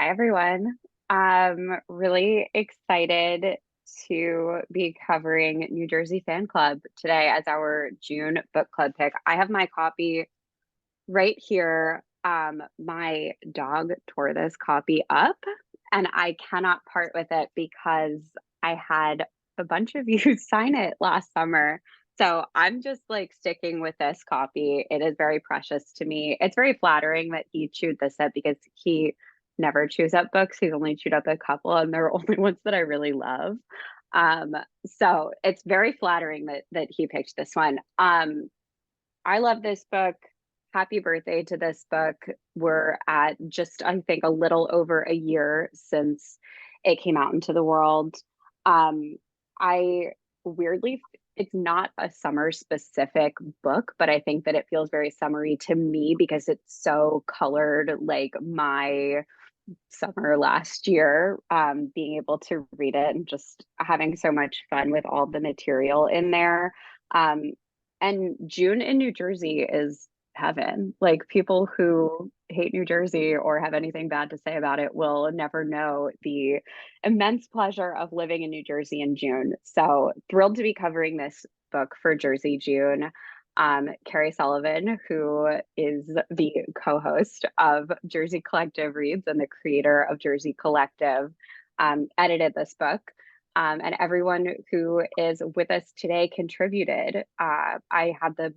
Hi, everyone. I'm really excited to be covering New Jersey Fan Club today as our June book club pick. I have my copy right here. My dog tore this copy up, and I cannot part with it because I had a bunch of you sign it last summer. So I'm just like sticking with this copy. It is very precious to me. It's very flattering that he chewed this up because he never chews up books. He's only chewed up a couple, and they're only ones that I really love. Um, so it's very flattering that he picked this one. I love this book. Happy birthday to this book. We're at just, I think, a little over a year since it came out into the world. I weirdly, it's not a summer specific book, but I think that it feels very summery to me because it's so colored like my summer last year, being able to read it and just having so much fun with all the material in there. Um, and June in New Jersey is heaven. Like people who hate New Jersey or have anything bad to say about it will never know the immense pleasure of living in New Jersey in June. So thrilled to be covering this book for Jersey June. Kerri Sullivan, who is the co-host of Jersey Collective Reads and the creator of Jersey Collective, edited this book. And everyone who is with us today contributed. I had the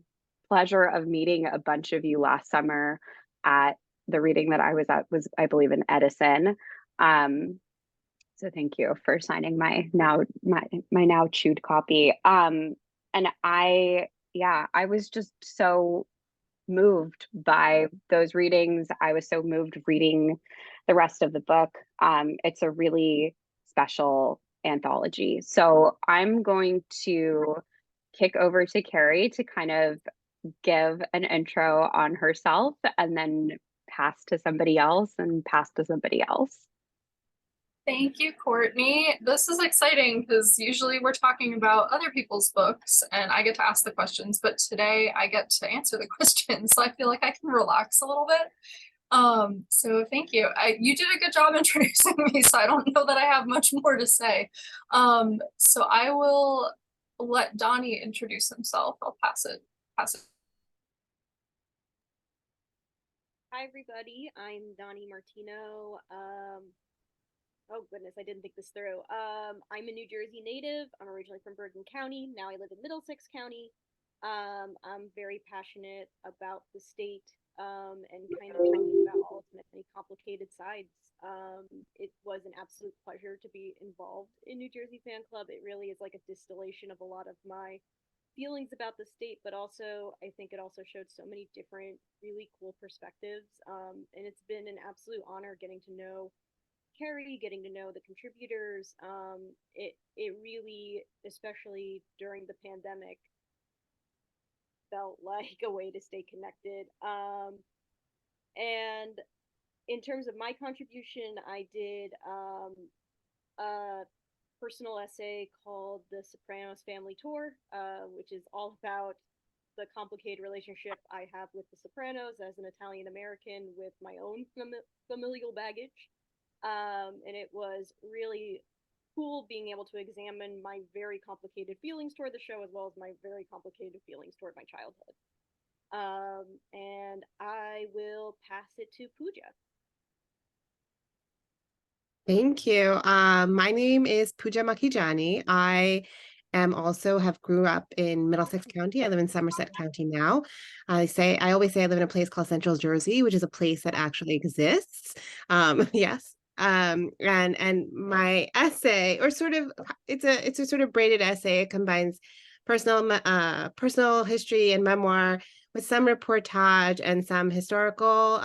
pleasure of meeting a bunch of you last summer at the reading that I was at, was I believe in Edison. So thank you for signing my now chewed copy. And I was just so moved by those readings. I was so moved reading the rest of the book. It's a really special anthology. So I'm going to kick over to Kerri to kind of give an intro on herself and then pass to somebody else and pass to somebody else. Thank you, Courtney. This is exciting because usually we're talking about other people's books and I get to ask the questions, but today I get to answer the questions. So I feel like I can relax a little bit. So thank you. You did a good job introducing me, so I don't know that I have much more to say. So I will let Donnie introduce himself. I'll pass it. Hi, everybody. I'm Donnie Martino. Oh goodness, I didn't think this through. I'm a New Jersey native. I'm originally from Bergen County. Now I live in Middlesex County. I'm very passionate about the state and kind of talking about all its many complicated sides. It was an absolute pleasure to be involved in New Jersey Fan Club. It really is like a distillation of a lot of my feelings about the state, but also I think it also showed so many different really cool perspectives. And it's been an absolute honor getting to know Kerri, getting to know the contributors. It really, especially during the pandemic, felt like a way to stay connected. And in terms of my contribution, I did a personal essay called The Sopranos Family Tour, which is all about the complicated relationship I have with The Sopranos as an Italian American with my own familial baggage. And it was really cool being able to examine my very complicated feelings toward the show as well as my very complicated feelings toward my childhood. And I will pass it to Pooja. Thank you. My name is Pooja Makhijani. I am also have grew up in Middlesex County. I live in Somerset County now. I always say I live in a place called Central Jersey, which is a place that actually exists. Yes. And my essay, or sort of, it's a sort of braided essay. It combines personal history and memoir with some reportage and some historical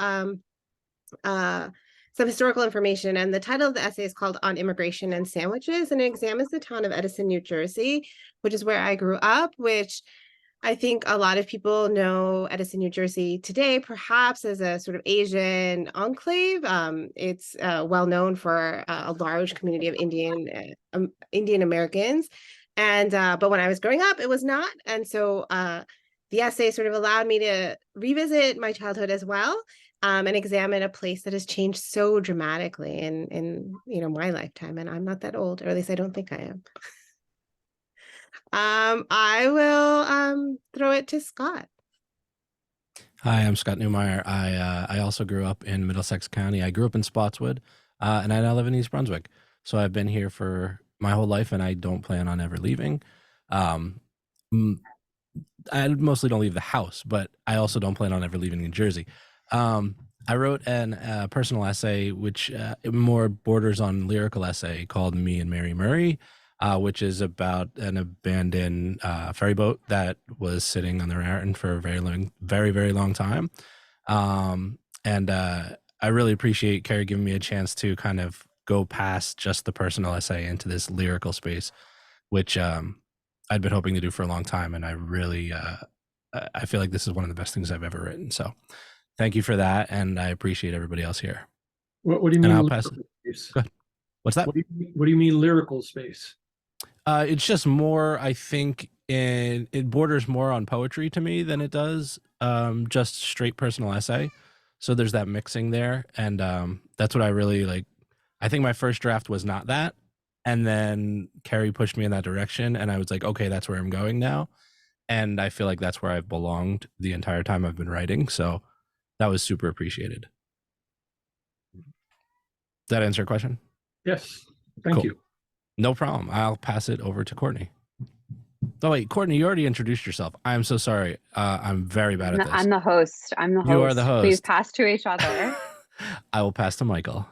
information. And the title of the essay is called On Immigration and Sandwiches, and it examines the town of Edison, New Jersey, which is where I grew up, which I think a lot of people know Edison, New Jersey today, perhaps as a sort of Asian enclave. It's well known for a large community of Indian Americans. And but when I was growing up, it was not. And so the essay sort of allowed me to revisit my childhood as well, and examine a place that has changed so dramatically in my lifetime. And I'm not that old, or at least I don't think I am. I will throw it to Scott. Hi, I'm Scott Neumyer. I also grew up in Middlesex County. I grew up in Spotswood, and I now live in East Brunswick. So I've been here for my whole life, and I don't plan on ever leaving. I mostly don't leave the house, but I also don't plan on ever leaving New Jersey. I wrote a personal essay, which more borders on lyrical essay, called Me and Mary Murray, which is about an abandoned ferry boat that was sitting on the Raritan for a very long time. And I really appreciate Kerri giving me a chance to kind of go past just the personal essay into this lyrical space, which I'd been hoping to do for a long time. And I really, I feel like this is one of the best things I've ever written. So thank you for that. And I appreciate everybody else here. What do you mean? And I'll pass it. Go ahead. What's that? What do you mean lyrical space? It's just more, I think, it borders more on poetry to me than it does just straight personal essay. So there's that mixing there. And that's what I really like. I think my first draft was not that. And then Kerri pushed me in that direction. And I was like, okay, that's where I'm going now. And I feel like that's where I've belonged the entire time I've been writing. So that was super appreciated. Does that answer your question? Yes. Thank you. No problem. I'll pass it over to Courtney. Oh, wait, Courtney, you already introduced yourself. I'm so sorry. I'm very bad at this. I'm the host. You are the host. Please pass to each other. I will pass to Michael.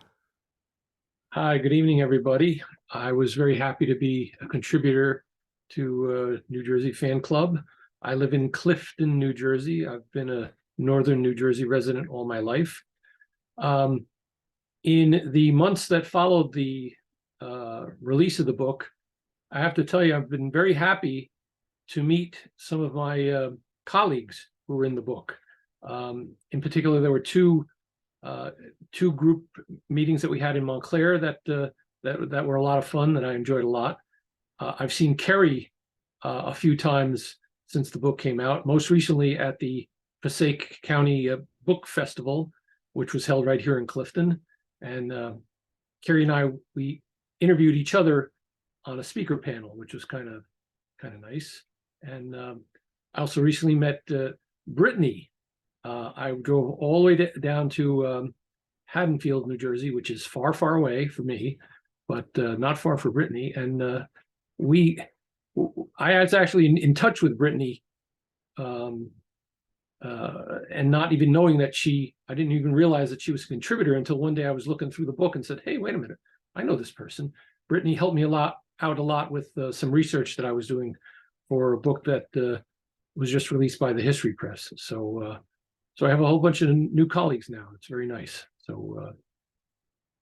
Hi, good evening, everybody. I was very happy to be a contributor to New Jersey Fan Club. I live in Clifton, New Jersey. I've been a Northern New Jersey resident all my life. In the months that followed the release of the book, I have to tell you, I've been very happy to meet some of my colleagues who were in the book. In particular, there were two group meetings that we had in Montclair that were a lot of fun, that I enjoyed a lot. I've seen Kerri a few times since the book came out, most recently at the Passaic County Book Festival, which was held right here in Clifton. And Kerri and I, we interviewed each other on a speaker panel, which was kind of nice. And I also recently met Brittney. I drove all the way down to Haddonfield, New Jersey, which is far away for me, but not far for Brittney. And I was actually in touch with Brittney, and not even knowing that I didn't even realize that she was a contributor until one day I was looking through the book and said, hey, wait a minute, I know this person. Brittney helped me out a lot with some research that I was doing for a book that was just released by the History Press. So I have a whole bunch of new colleagues now. It's very nice. So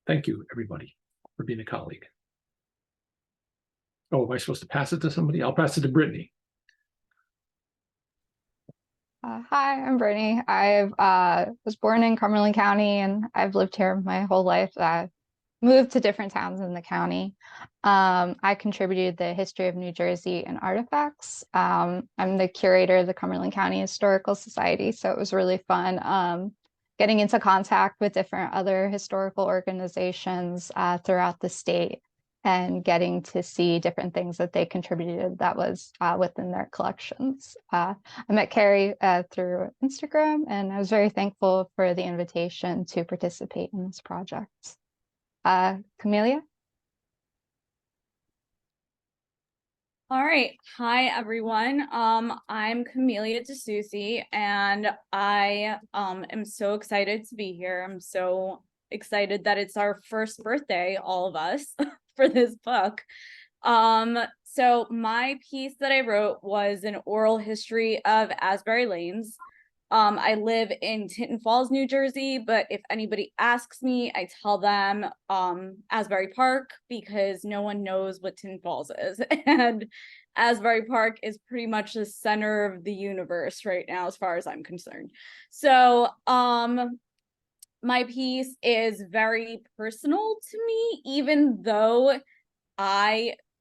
thank you, everybody, for being a colleague. Oh, am I supposed to pass it to somebody? I'll pass it to Brittney. Hi, I'm Brittney. I was born in Cumberland County, and I've lived here my whole life. I moved to different towns in the county. I contributed the history of New Jersey and artifacts. I'm the curator of the Cumberland County Historical Society, so it was really fun getting into contact with different other historical organizations throughout the state and getting to see different things that they contributed that was within their collections. I met Kerri through Instagram, and I was very thankful for the invitation to participate in this project. Kamelia? All right. Hi, everyone. I'm Kamelia DeSoucey, and I am so excited to be here. I'm so excited that it's our first birthday, all of us, for this book. So my piece that I wrote was an oral history of Asbury Lanes. I live in Tinton Falls, New Jersey, but if anybody asks me, I tell them Asbury Park, because no one knows what Tinton Falls is. And Asbury Park is pretty much the center of the universe right now, as far as I'm concerned. So my piece is very personal to me, even though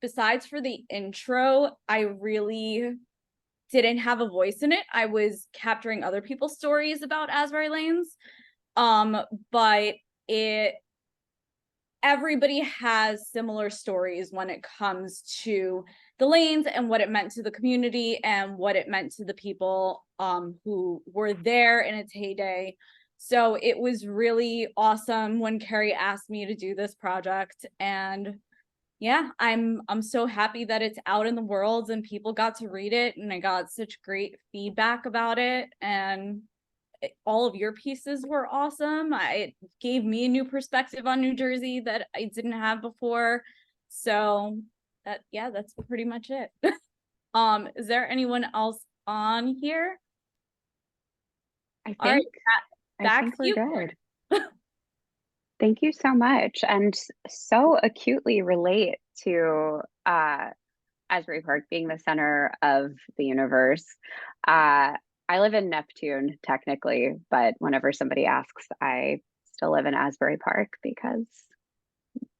besides for the intro, I really didn't have a voice in it. I was capturing other people's stories about Asbury Lanes. But everybody has similar stories when it comes to the lanes and what it meant to the community and what it meant to the people who were there in its heyday. So it was really awesome when Kerri asked me to do this project, and yeah, I'm so happy that it's out in the world and people got to read it, and I got such great feedback about it, and all of your pieces were awesome. It gave me a new perspective on New Jersey that I didn't have before. So that's pretty much it. Is there anyone else on here? I All right, think back to we're you, good. Courtney. Thank you so much, and so acutely relate to Asbury Park being the center of the universe. I live in Neptune technically, but whenever somebody asks, I still live in Asbury Park because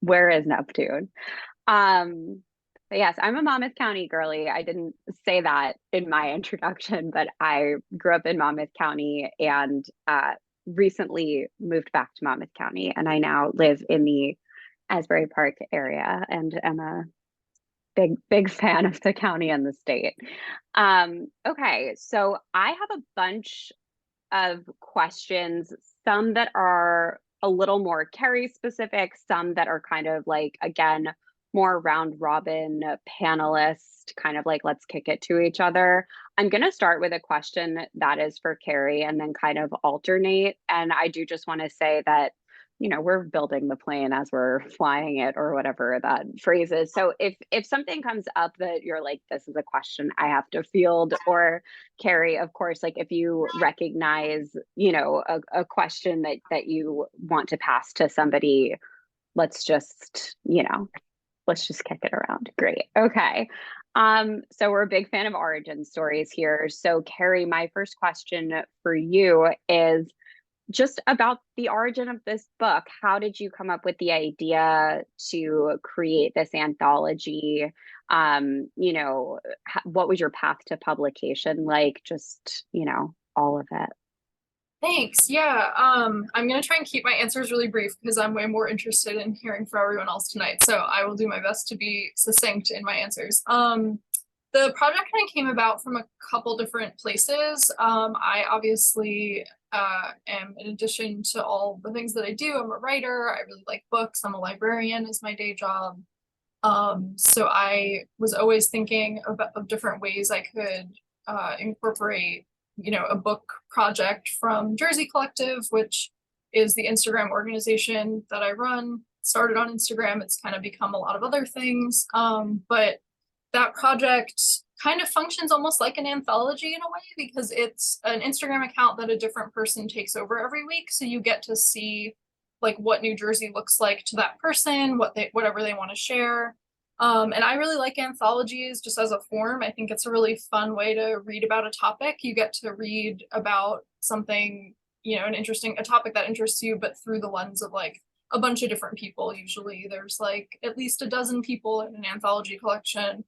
where is Neptune? But yes, I'm a Monmouth County girly. I didn't say that in my introduction, but I grew up in Monmouth County and recently moved back to Monmouth County, and I now live in the Asbury Park area and am a big fan of the county and the state. Okay, so I have a bunch of questions, some that are a little more Kerri specific, some that are kind of like, again, more round robin panelist, kind of like let's kick it to each other. I'm going to start with a question that is for Kerri and then kind of alternate. And I do just want to say that, you know, we're building the plane as we're flying it, or whatever that phrase is. So if something comes up that you're like, this is a question I have to field, or Kerri, of course, like if you recognize, you know, a question that you want to pass to somebody, let's just, you know, let's just kick it around. Great. Okay. So we're a big fan of origin stories here. So Kerri, my first question for you is just about the origin of this book. How did you come up with the idea to create this anthology? You know, what was your path to publication like? Just, you know, all of it. Thanks. Yeah. I'm going to try and keep my answers really brief because I'm way more interested in hearing from everyone else tonight. So I will do my best to be succinct in my answers. The project kind of came about from a couple different places. I obviously am, in addition to all the things that I do, I'm a writer. I really like books. I'm a librarian as my day job. So I was always thinking of different ways I could incorporate, you know, a book project from Jersey Collective, which is the Instagram organization that I run. Started on Instagram. It's kind of become a lot of other things. But that project kind of functions almost like an anthology in a way, because it's an Instagram account that a different person takes over every week. So you get to see like what New Jersey looks like to that person, whatever they want to share. And I really like anthologies just as a form. I think it's a really fun way to read about a topic. You get to read about something, you know, a topic that interests you, but through the lens of like a bunch of different people. Usually there's like at least a dozen people in an anthology collection.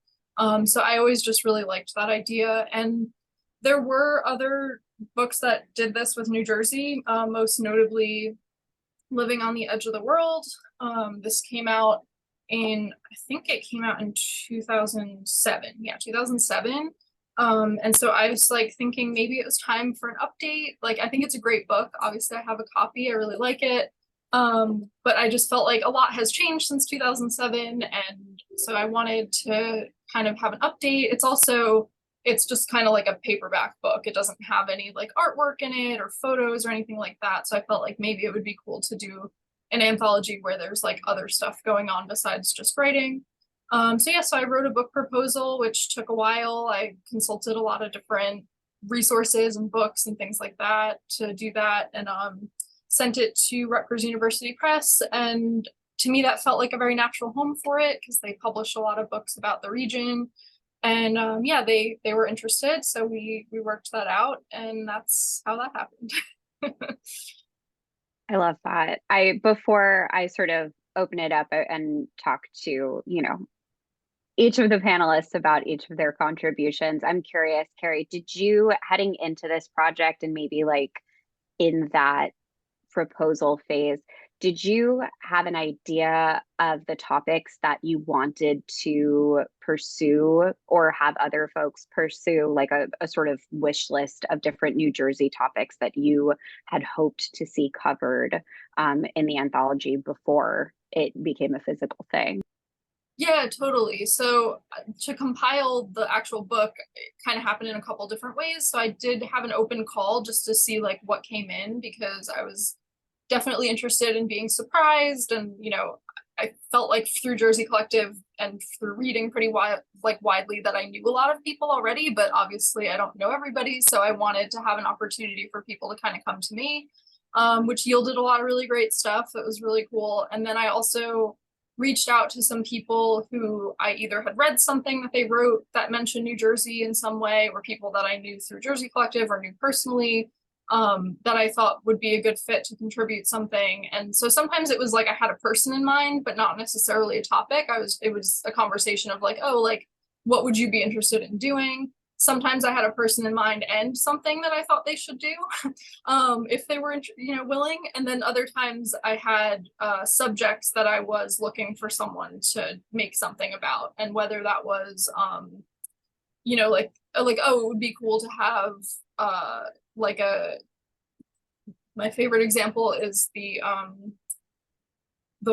So I always just really liked that idea. And there were other books that did this with New Jersey, most notably Living on the Edge of the World. This came out I think it came out in 2007. Yeah, 2007. And so I was like thinking maybe it was time for an update. Like, I think it's a great book. Obviously I have a copy, I really like it. But I just felt like a lot has changed since 2007. And so I wanted to kind of have an update. It's just kind of like a paperback book. It doesn't have any like artwork in it or photos or anything like that. So I felt like maybe it would be cool to do an anthology where there's like other stuff going on besides just writing. So I wrote a book proposal, which took a while. I consulted a lot of different resources and books and things like that to do that, and sent it to Rutgers University Press. And to me, that felt like a very natural home for it because they publish a lot of books about the region. And they were interested, so we worked that out, and that's how that happened. I love that. Before I sort of open it up and talk to, you know, each of the panelists about each of their contributions. I'm curious, Kerri, did you, heading into this project and maybe like in that proposal phase, did you have an idea of the topics that you wanted to pursue or have other folks pursue, like a sort of wish list of different New Jersey topics that you had hoped to see covered in the anthology before it became a physical thing? Yeah, totally. So to compile the actual book, it kind of happened in a couple different ways. So I did have an open call just to see like what came in, because I was definitely interested in being surprised. And, you know, I felt like through Jersey Collective and through reading pretty widely that I knew a lot of people already, but obviously I don't know everybody. So I wanted to have an opportunity for people to kind of come to me, which yielded a lot of really great stuff. That was really cool. And then I also reached out to some people who I either had read something that they wrote that mentioned New Jersey in some way, or people that I knew through Jersey Collective or knew personally, that I thought would be a good fit to contribute something. And so sometimes it was like I had a person in mind, but not necessarily a topic. It was a conversation of like, oh, like, what would you be interested in doing? Sometimes I had a person in mind and something that I thought they should do, if they were, you know, willing. And then other times I had subjects that I was looking for someone to make something about, and whether that was, you know, like oh, it would be cool to have like my favorite example is the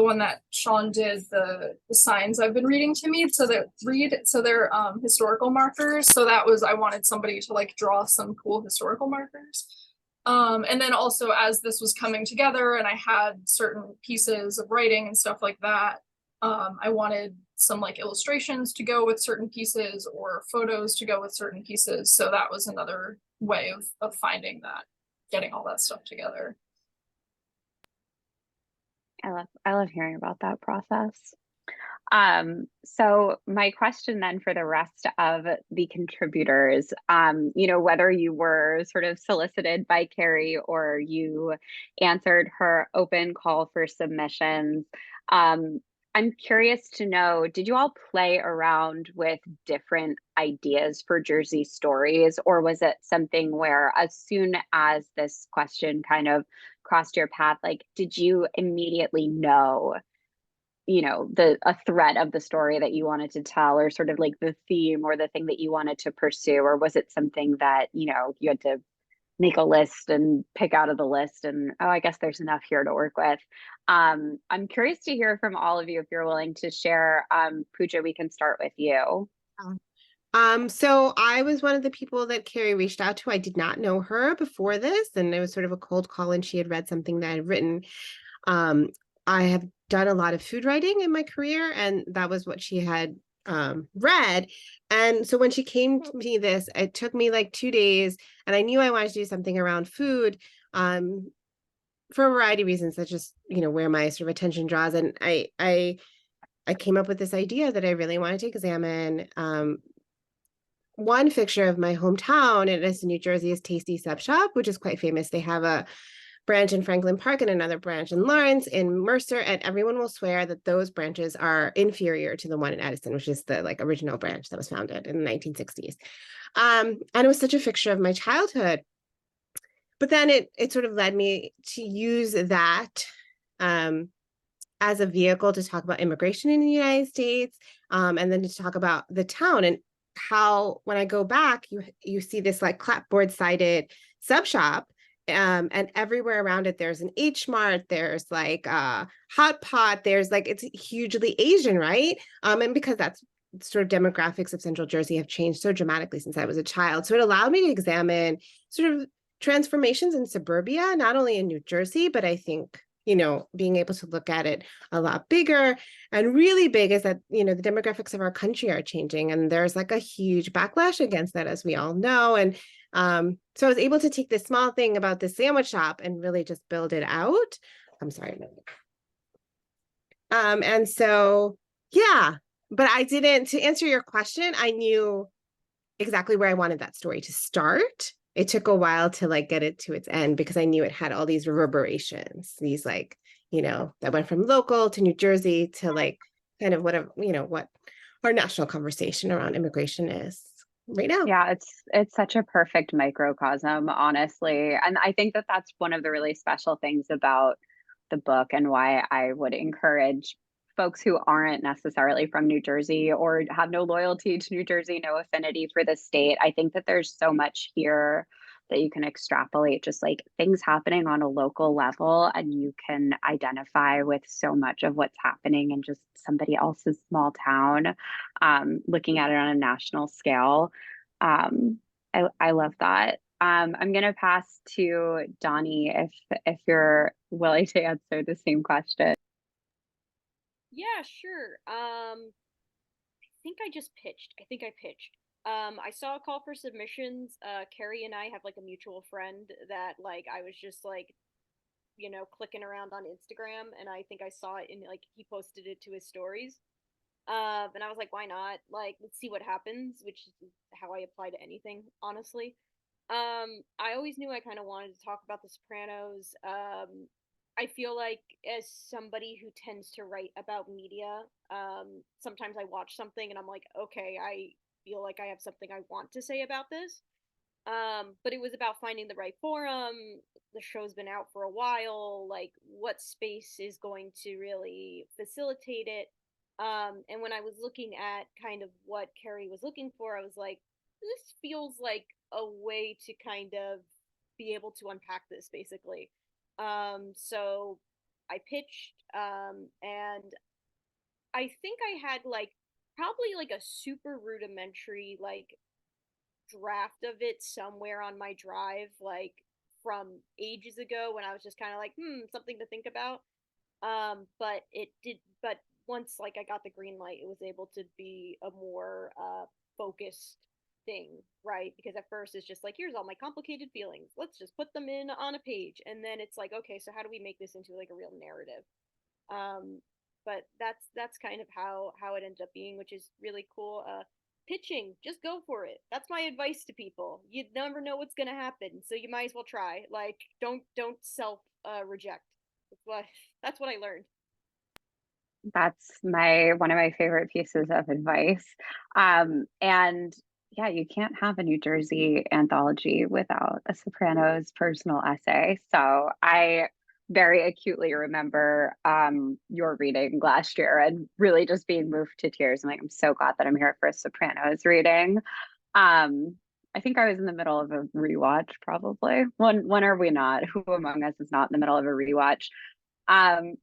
one that Sean did, the signs I've been reading to me. So they're historical markers. So that was, I wanted somebody to like draw some cool historical markers. And then also as this was coming together and I had certain pieces of writing and stuff like that, I wanted some like illustrations to go with certain pieces or photos to go with certain pieces. So that was another way of finding that, getting all that stuff together. I love hearing about that process. So my question then for the rest of the contributors, you know, whether you were sort of solicited by Kerri or you answered her open call for submissions, I'm curious to know, did you all play around with different ideas for Jersey stories, or was it something where as soon as this question kind of crossed your path, like, did you immediately know, you know, a thread of the story that you wanted to tell, or sort of like the theme or the thing that you wanted to pursue? Or was it something that, you know, you had to make a list and pick out of the list and, oh, I guess there's enough here to work with? I'm curious to hear from all of you if you're willing to share. Pooja, we can start with you. So I was one of the people that Kerri reached out to. I did not know her before this, and it was sort of a cold call, and she had read something that I had written. I have done a lot of food writing in my career, and that was what she had read. And so when she came to me this, it took me like 2 days, and I knew I wanted to do something around food for a variety of reasons. That's just, you know, where my sort of attention draws. And I came up with this idea that I really wanted to examine one fixture of my hometown, and it's in New Jersey, is Tasty Sub Shop, which is quite famous. They have a branch in Franklin Park and another branch in Lawrence, in Mercer, and everyone will swear that those branches are inferior to the one in Edison, which is the like original branch that was founded in the 1960s. And it was such a fixture of my childhood. But then it sort of led me to use that as a vehicle to talk about immigration in the United States, and then to talk about the town, and how when I go back, you see this like clapboard-sided sub shop, and everywhere around it there's an H Mart, there's like a hot pot, there's like, it's hugely Asian, right? And because that's sort of demographics of Central Jersey have changed so dramatically since I was a child. So it allowed me to examine sort of transformations in suburbia, not only in New Jersey, but I think, you know, being able to look at it a lot bigger. And really big is that, you know, the demographics of our country are changing, and there's like a huge backlash against that, as we all know. And so I was able to take this small thing about this sandwich shop and really just build it out. I'm sorry. And so, yeah, but I didn't, to answer your question, I knew exactly where I wanted that story to start. It took a while to like get it to its end, because I knew it had all these reverberations, these like, you know, that went from local to New Jersey to like kind of whatever, you know, what our national conversation around immigration is right now. Yeah, it's such a perfect microcosm, honestly. And I think that that's one of the really special things about the book and why I would encourage folks who aren't necessarily from New Jersey or have no loyalty to New Jersey, no affinity for the state. I think that there's so much here that you can extrapolate, just like things happening on a local level, and you can identify with so much of what's happening in just somebody else's small town, looking at it on a national scale. I love that. I'm gonna pass to Donnie if you're willing to answer the same question. Yeah, sure. I think I just pitched. I think I pitched. I saw a call for submissions. Kerri and I have like a mutual friend that like I was just like, clicking around on Instagram, and I think I saw it in like he posted it to his stories. And I was like, why not? Like, let's see what happens, which is how I apply to anything, honestly. I always knew I kind of wanted to talk about The Sopranos. I feel like as somebody who tends to write about media, sometimes I watch something and I'm like, okay, I feel like I have something I want to say about this. But it was about finding the right forum. The show's been out for a while. Like, what space is going to really facilitate it? And when I was looking at kind of what Kerri was looking for, I was like, this feels like a way to kind of be able to unpack this, basically. So I pitched, and I think I had like probably like a super rudimentary like draft of it somewhere on my drive, like from ages ago when I was just kind of like, something to think about. But once like I got the green light, it was able to be a more focused thing, right? Because at first it's just like, here's all my complicated feelings, let's just put them in on a page, and then it's like, okay, so how do we make this into like a real narrative? But that's kind of how it ended up being, which is really cool. Pitching, just go for it. That's my advice to people. You never know what's gonna happen, so you might as well try. Like, don't self reject. That's what I learned. That's one of my favorite pieces of advice. And yeah, you can't have a New Jersey anthology without a Sopranos personal essay. So I very acutely remember your reading last year and really just being moved to tears. I'm like, I'm so glad that I'm here for a Sopranos reading. I think I was in the middle of a rewatch, probably. When are we not? Who among us is not in the middle of a rewatch? Um,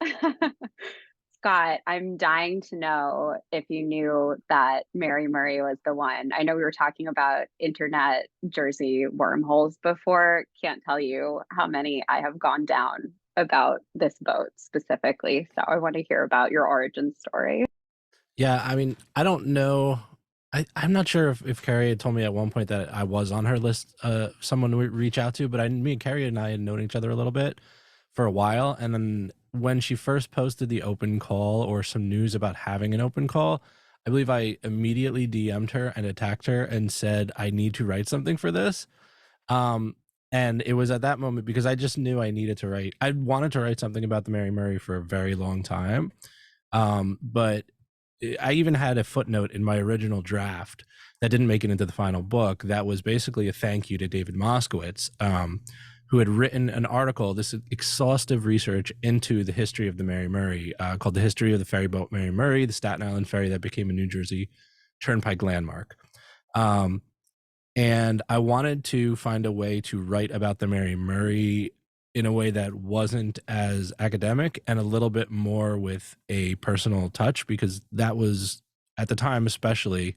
Scott, I'm dying to know if you knew that Mary Murray was the one. I know we were talking about internet Jersey wormholes before. Can't tell you how many I have gone down about this boat specifically. So I want to hear about your origin story. Yeah, I mean, I don't know. I'm not sure if Kerri had told me at one point that I was on her list, someone to reach out to, but me and Kerri and I had known each other a little bit for a while. And then when she first posted the open call or some news about having an open call, I believe I immediately DM'd her and attacked her and said, I need to write something for this. And it was at that moment because I just knew I needed to write. I wanted to write something about the Mary Murray for a very long time. But I even had a footnote in my original draft that didn't make it into the final book. That was basically a thank you to David Moskowitz, who had written an article, this exhaustive research into the history of the Mary Murray, called The History of the Ferryboat Mary Murray, the Staten Island ferry that became a New Jersey Turnpike landmark. And I wanted to find a way to write about the Mary Murray in a way that wasn't as academic and a little bit more with a personal touch, because that was, at the time especially,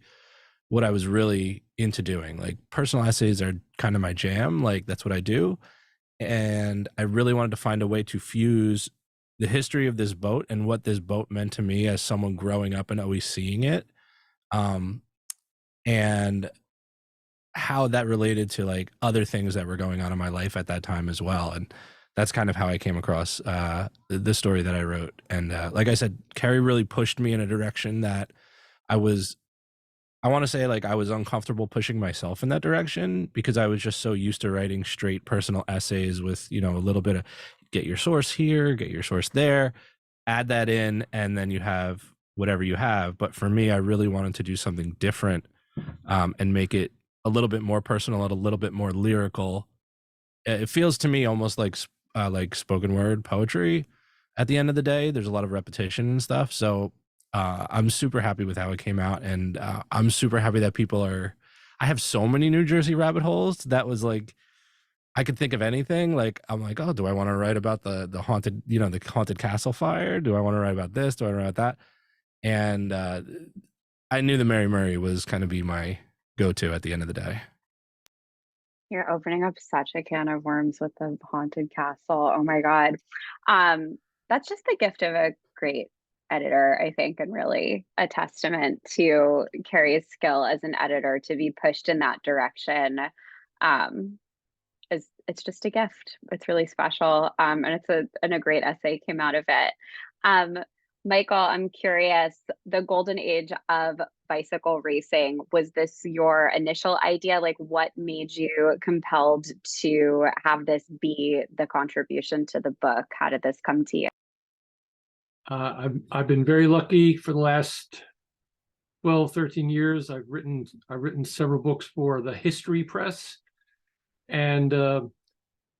what I was really into doing. Like, personal essays are kind of my jam. Like, that's what I do. And I really wanted to find a way to fuse the history of this boat and what this boat meant to me as someone growing up and always seeing it, and how that related to like other things that were going on in my life at that time as well. And that's kind of how I came across the story that I wrote. And like I said, Kerri really pushed me in a direction that I want to say, like, I was uncomfortable pushing myself in that direction, because I was just so used to writing straight personal essays with, a little bit of get your source here, get your source there, add that in, and then you have whatever you have. But for me, I really wanted to do something different, and make it a little bit more personal and a little bit more lyrical. It feels to me almost like spoken word poetry. At the end of the day, there's a lot of repetition and stuff. So I'm super happy with how it came out, and I'm super happy that people are. I have so many New Jersey rabbit holes. That was like, I could think of anything. Like, I'm like, oh, do I want to write about the haunted, the haunted castle fire? Do I want to write about this? Do I want to write about that? And I knew the Mary Murray was kind of be my go-to at the end of the day. You're opening up such a can of worms with the haunted castle. Oh my God. That's just the gift of a great editor, I think, and really a testament to Kerri's skill as an editor to be pushed in that direction. It's just a gift. It's really special. And a great essay came out of it. Michael, I'm curious, the golden age of bicycle racing, was this your initial idea? Like, what made you compelled to have this be the contribution to the book? How did this come to you? I've been very lucky for the last 12, 13 years. I've written several books for the History Press, and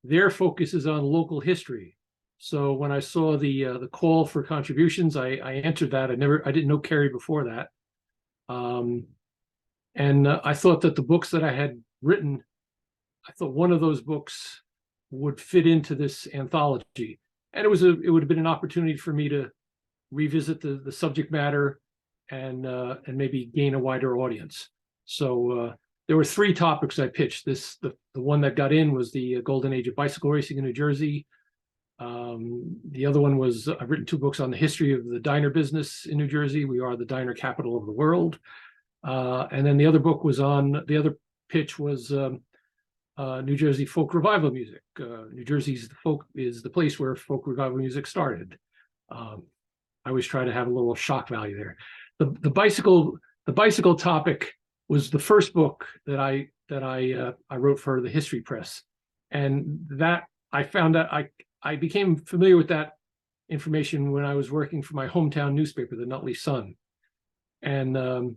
their focus is on local history. So when I saw the call for contributions, I answered that. I didn't know Kerri before that. And I thought that the books that I had written, I thought one of those books would fit into this anthology. And it would have been an opportunity for me to revisit the subject matter and maybe gain a wider audience. So there were three topics I pitched. The one that got in was the golden age of bicycle racing in New Jersey. The other one was, I've written two books on the history of the diner business in New Jersey. We are the diner capital of the world. And then the other pitch was New Jersey folk revival music. New Jersey's is the place where folk revival music started. I always try to have a little shock value there. The bicycle topic was the first book that I wrote for the History Press, and that I found out I became familiar with that information when I was working for my hometown newspaper, the Nutley Sun. And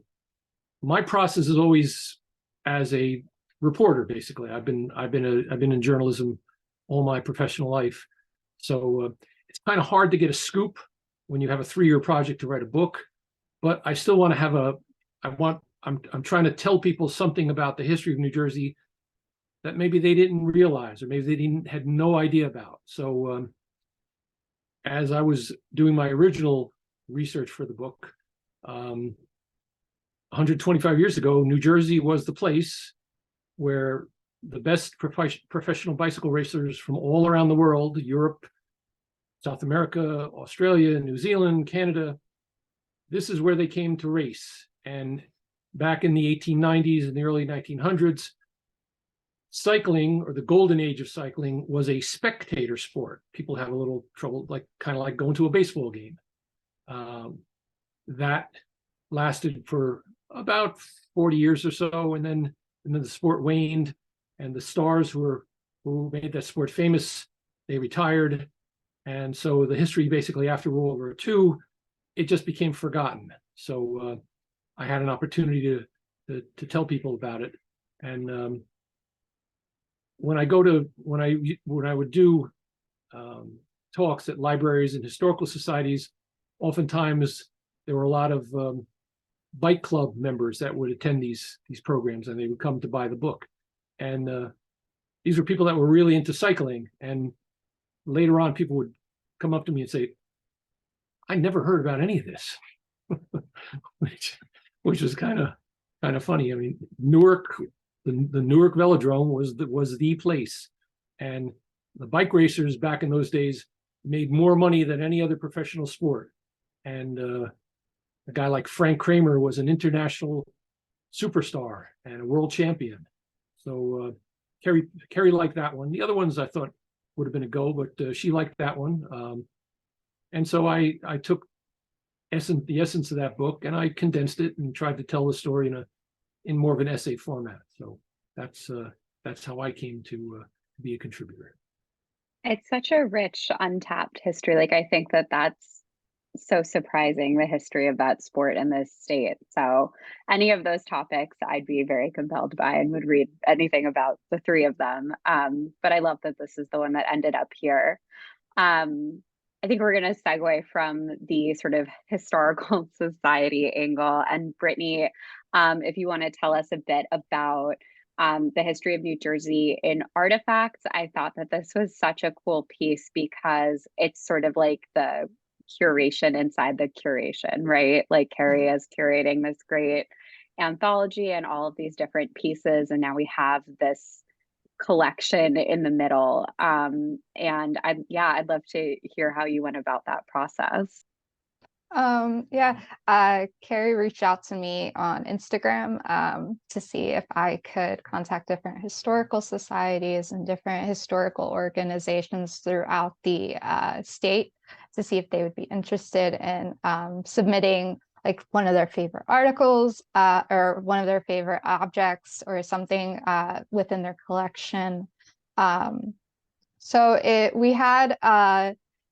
my process is always as a reporter. Basically, I've been in journalism all my professional life, so it's kind of hard to get a scoop when you have a 3-year project to write a book. But I still want to have I'm trying to tell people something about the history of New Jersey that maybe they didn't realize, or maybe they had no idea about. So as I was doing my original research for the book, 125 years ago, New Jersey was the place where the best professional bicycle racers from all around the world, Europe, South America, Australia, New Zealand, Canada, this is where they came to race. And back in the 1890s and the early 1900s, cycling, or the golden age of cycling, was a spectator sport. People have a little trouble, kind of like going to a baseball game. That lasted for about 40 years or so, and then the sport waned, and the stars who made that sport famous, they retired. And so the history, basically after World War II, it just became forgotten. So I had an opportunity to tell people about it. And when I would do talks at libraries and historical societies, oftentimes there were a lot of bike club members that would attend these programs, and they would come to buy the book. And these were people that were really into cycling. And later on, people would come up to me and say, "I never heard about any of this," which was kind of funny. I mean, Newark, the Newark Velodrome was the place, and the bike racers back in those days made more money than any other professional sport. And a guy like Frank Kramer was an international superstar and a world champion. So Kerri liked that one. The other ones I thought would have been a go, but she liked that one. And so I took the essence of that book, and I condensed it and tried to tell the story in more of an essay format. So that's how I came to be a contributor. It's such a rich, untapped history. Like, I think that's so surprising, the history of that sport in this state. So any of those topics I'd be very compelled by and would read anything about the three of them. But I love that this is the one that ended up here. I think we're going to segue from the sort of historical society angle. And Brittney, if you want to tell us a bit about the history of New Jersey in artifacts. I thought that this was such a cool piece because it's sort of like the curation inside the curation, right? Like Kerri is curating this great anthology and all of these different pieces. And now we have this collection in the middle. And I'd love to hear how you went about that process. Kerri reached out to me on Instagram to see if I could contact different historical societies and different historical organizations throughout the state to see if they would be interested in submitting like one of their favorite articles or one of their favorite objects or something within their collection.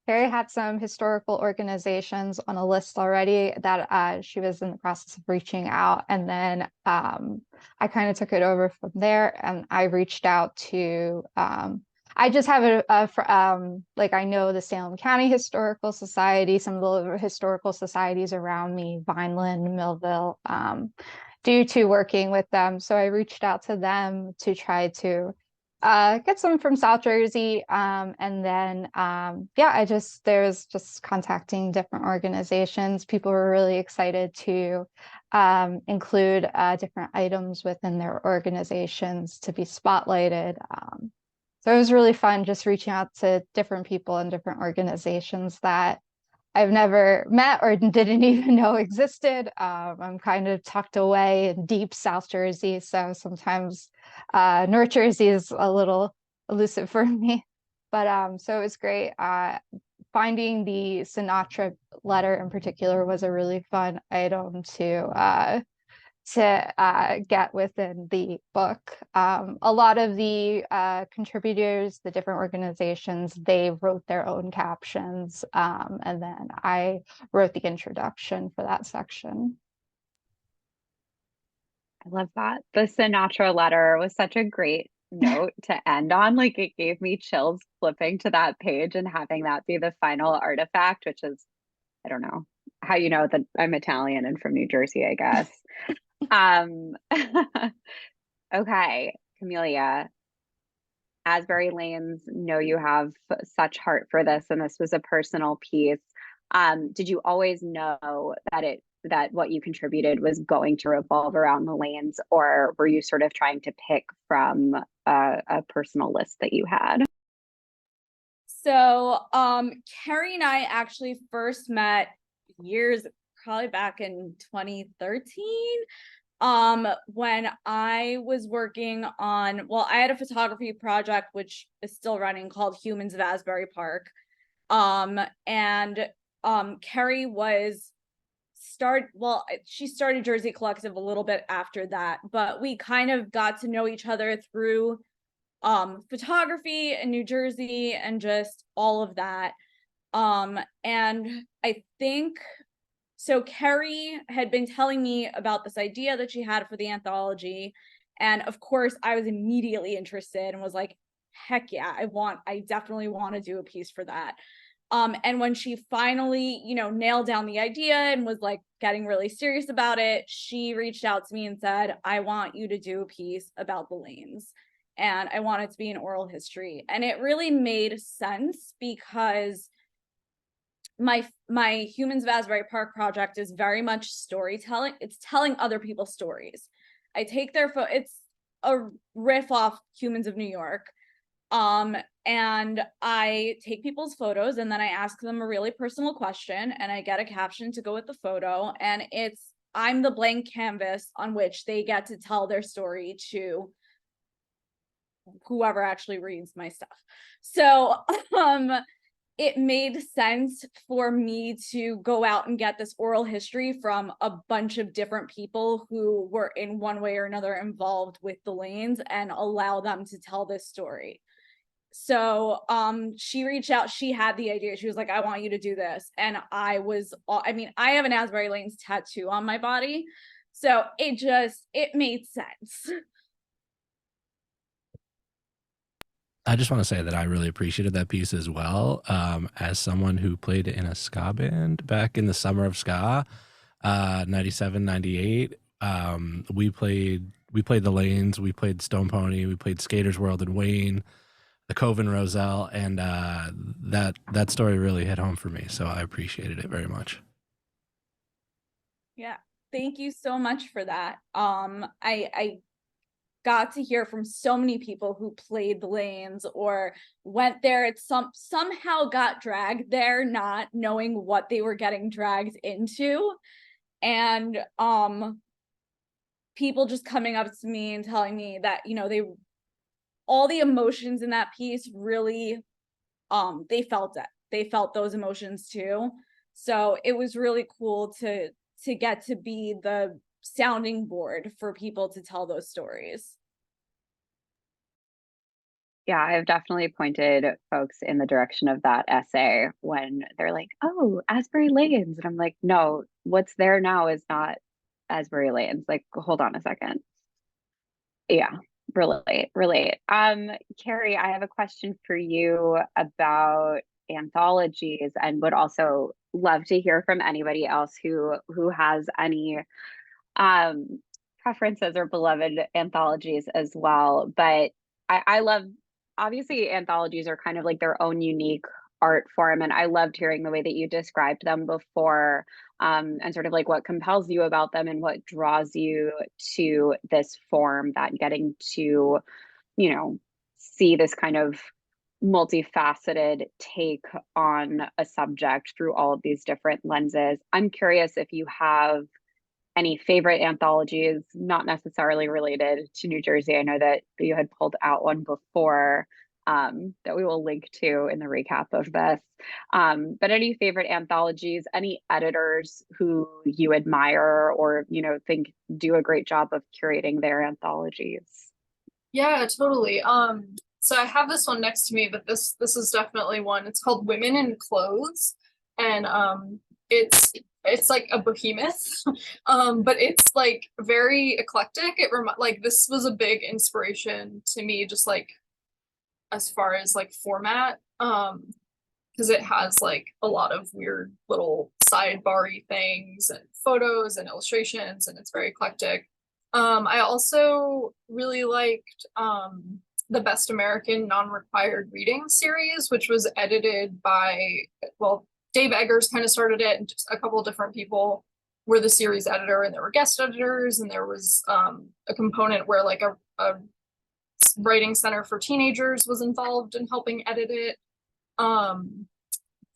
Kerri had some historical organizations on a list already that she was in the process of reaching out. And then I kind of took it over from there and I reached out to, I just have I know the Salem County Historical Society, some of the historical societies around me, Vineland, Millville, due to working with them. So I reached out to them to try to get some from South Jersey. And then, there's just contacting different organizations. People were really excited to include different items within their organizations to be spotlighted. So it was really fun just reaching out to different people and different organizations that I've never met or didn't even know existed. I'm kind of tucked away in deep South Jersey, so sometimes North Jersey is a little elusive for me. But so it was great. Finding the Sinatra letter in particular was a really fun item to get within the book. A lot of the contributors, the different organizations, they wrote their own captions, and then I wrote the introduction for that section. I love that. The Sinatra letter was such a great note to end on. Like it gave me chills flipping to that page and having that be the final artifact, which is, I don't know how you know that I'm Italian and from New Jersey, I guess. Okay, Kamelia, Asbury Lanes, know you have such heart for this, and this was a personal piece. Did you always know that what you contributed was going to revolve around the lanes, or were you sort of trying to pick from a personal list that you had? So Kerri and I actually first met probably back in 2013. When I was working on, I had a photography project, which is still running, called Humans of Asbury Park. Kerri she started Jersey Collective a little bit after that, but we kind of got to know each other through photography in New Jersey and just all of that. And I think, so Kerri had been telling me about this idea that she had for the anthology. And of course I was immediately interested and was like, heck yeah, I definitely want to do a piece for that. And when she finally, nailed down the idea and was like getting really serious about it, she reached out to me and said, I want you to do a piece about the lanes. And I want it to be an oral history. And it really made sense because my Humans of Asbury Park project is very much storytelling. It's telling other people's stories. I take it's a riff off Humans of New York. And I take people's photos and then I ask them a really personal question and I get a caption to go with the photo, and I'm the blank canvas on which they get to tell their story to whoever actually reads my stuff. So it made sense for me to go out and get this oral history from a bunch of different people who were in one way or another involved with the lanes and allow them to tell this story. so she reached out, she had the idea, she was like, I want you to do this. And I mean, I have an Asbury Lanes tattoo on my body, so it made sense. I just want to say that I really appreciated that piece as well. As someone who played in a ska band back in the summer of ska, 97, 98, we played the Lanes, we played Stone Pony, we played Skaters World and Wayne, the Cove and Roselle, and that story really hit home for me. So I appreciated it very much. Yeah, thank you so much for that. I got to hear from so many people who played the Lanes or went there. It's somehow got dragged there, not knowing what they were getting dragged into. And people just coming up to me and telling me that, you know, all the emotions in that piece really, they felt it. They felt those emotions too. So it was really cool to get to be the sounding board for people to tell those stories. Yeah, I've definitely pointed folks in the direction of that essay when they're like, oh, Asbury Lanes. And I'm like, no, what's there now is not Asbury Lanes. Like, hold on a second. Yeah, relate. Kerri, I have a question for you about anthologies and would also love to hear from anybody else who has any preferences or beloved anthologies as well. But I love, obviously anthologies are kind of like their own unique art form, and I loved hearing the way that you described them before, and sort of like what compels you about them and what draws you to this form, that getting to, you know, see this kind of multifaceted take on a subject through all of these different lenses. I'm curious if you have any favorite anthologies, not necessarily related to New Jersey. I know that you had pulled out one before, that we will link to in the recap of this. But any favorite anthologies, any editors who you admire or, you know, think do a great job of curating their anthologies? Yeah, totally. So I have this one next to me, but this is definitely one. It's called Women in Clothes, and it's like a behemoth, but it's like very eclectic. Like this was a big inspiration to me, just like as far as like format, because it has like a lot of weird little sidebar-y things and photos and illustrations, and it's very eclectic. I also really liked the Best American Non-Required Reading series, which was edited by, well, Dave Eggers kind of started it, and just a couple of different people were the series editor, and there were guest editors, and there was a component where like a writing center for teenagers was involved in helping edit it.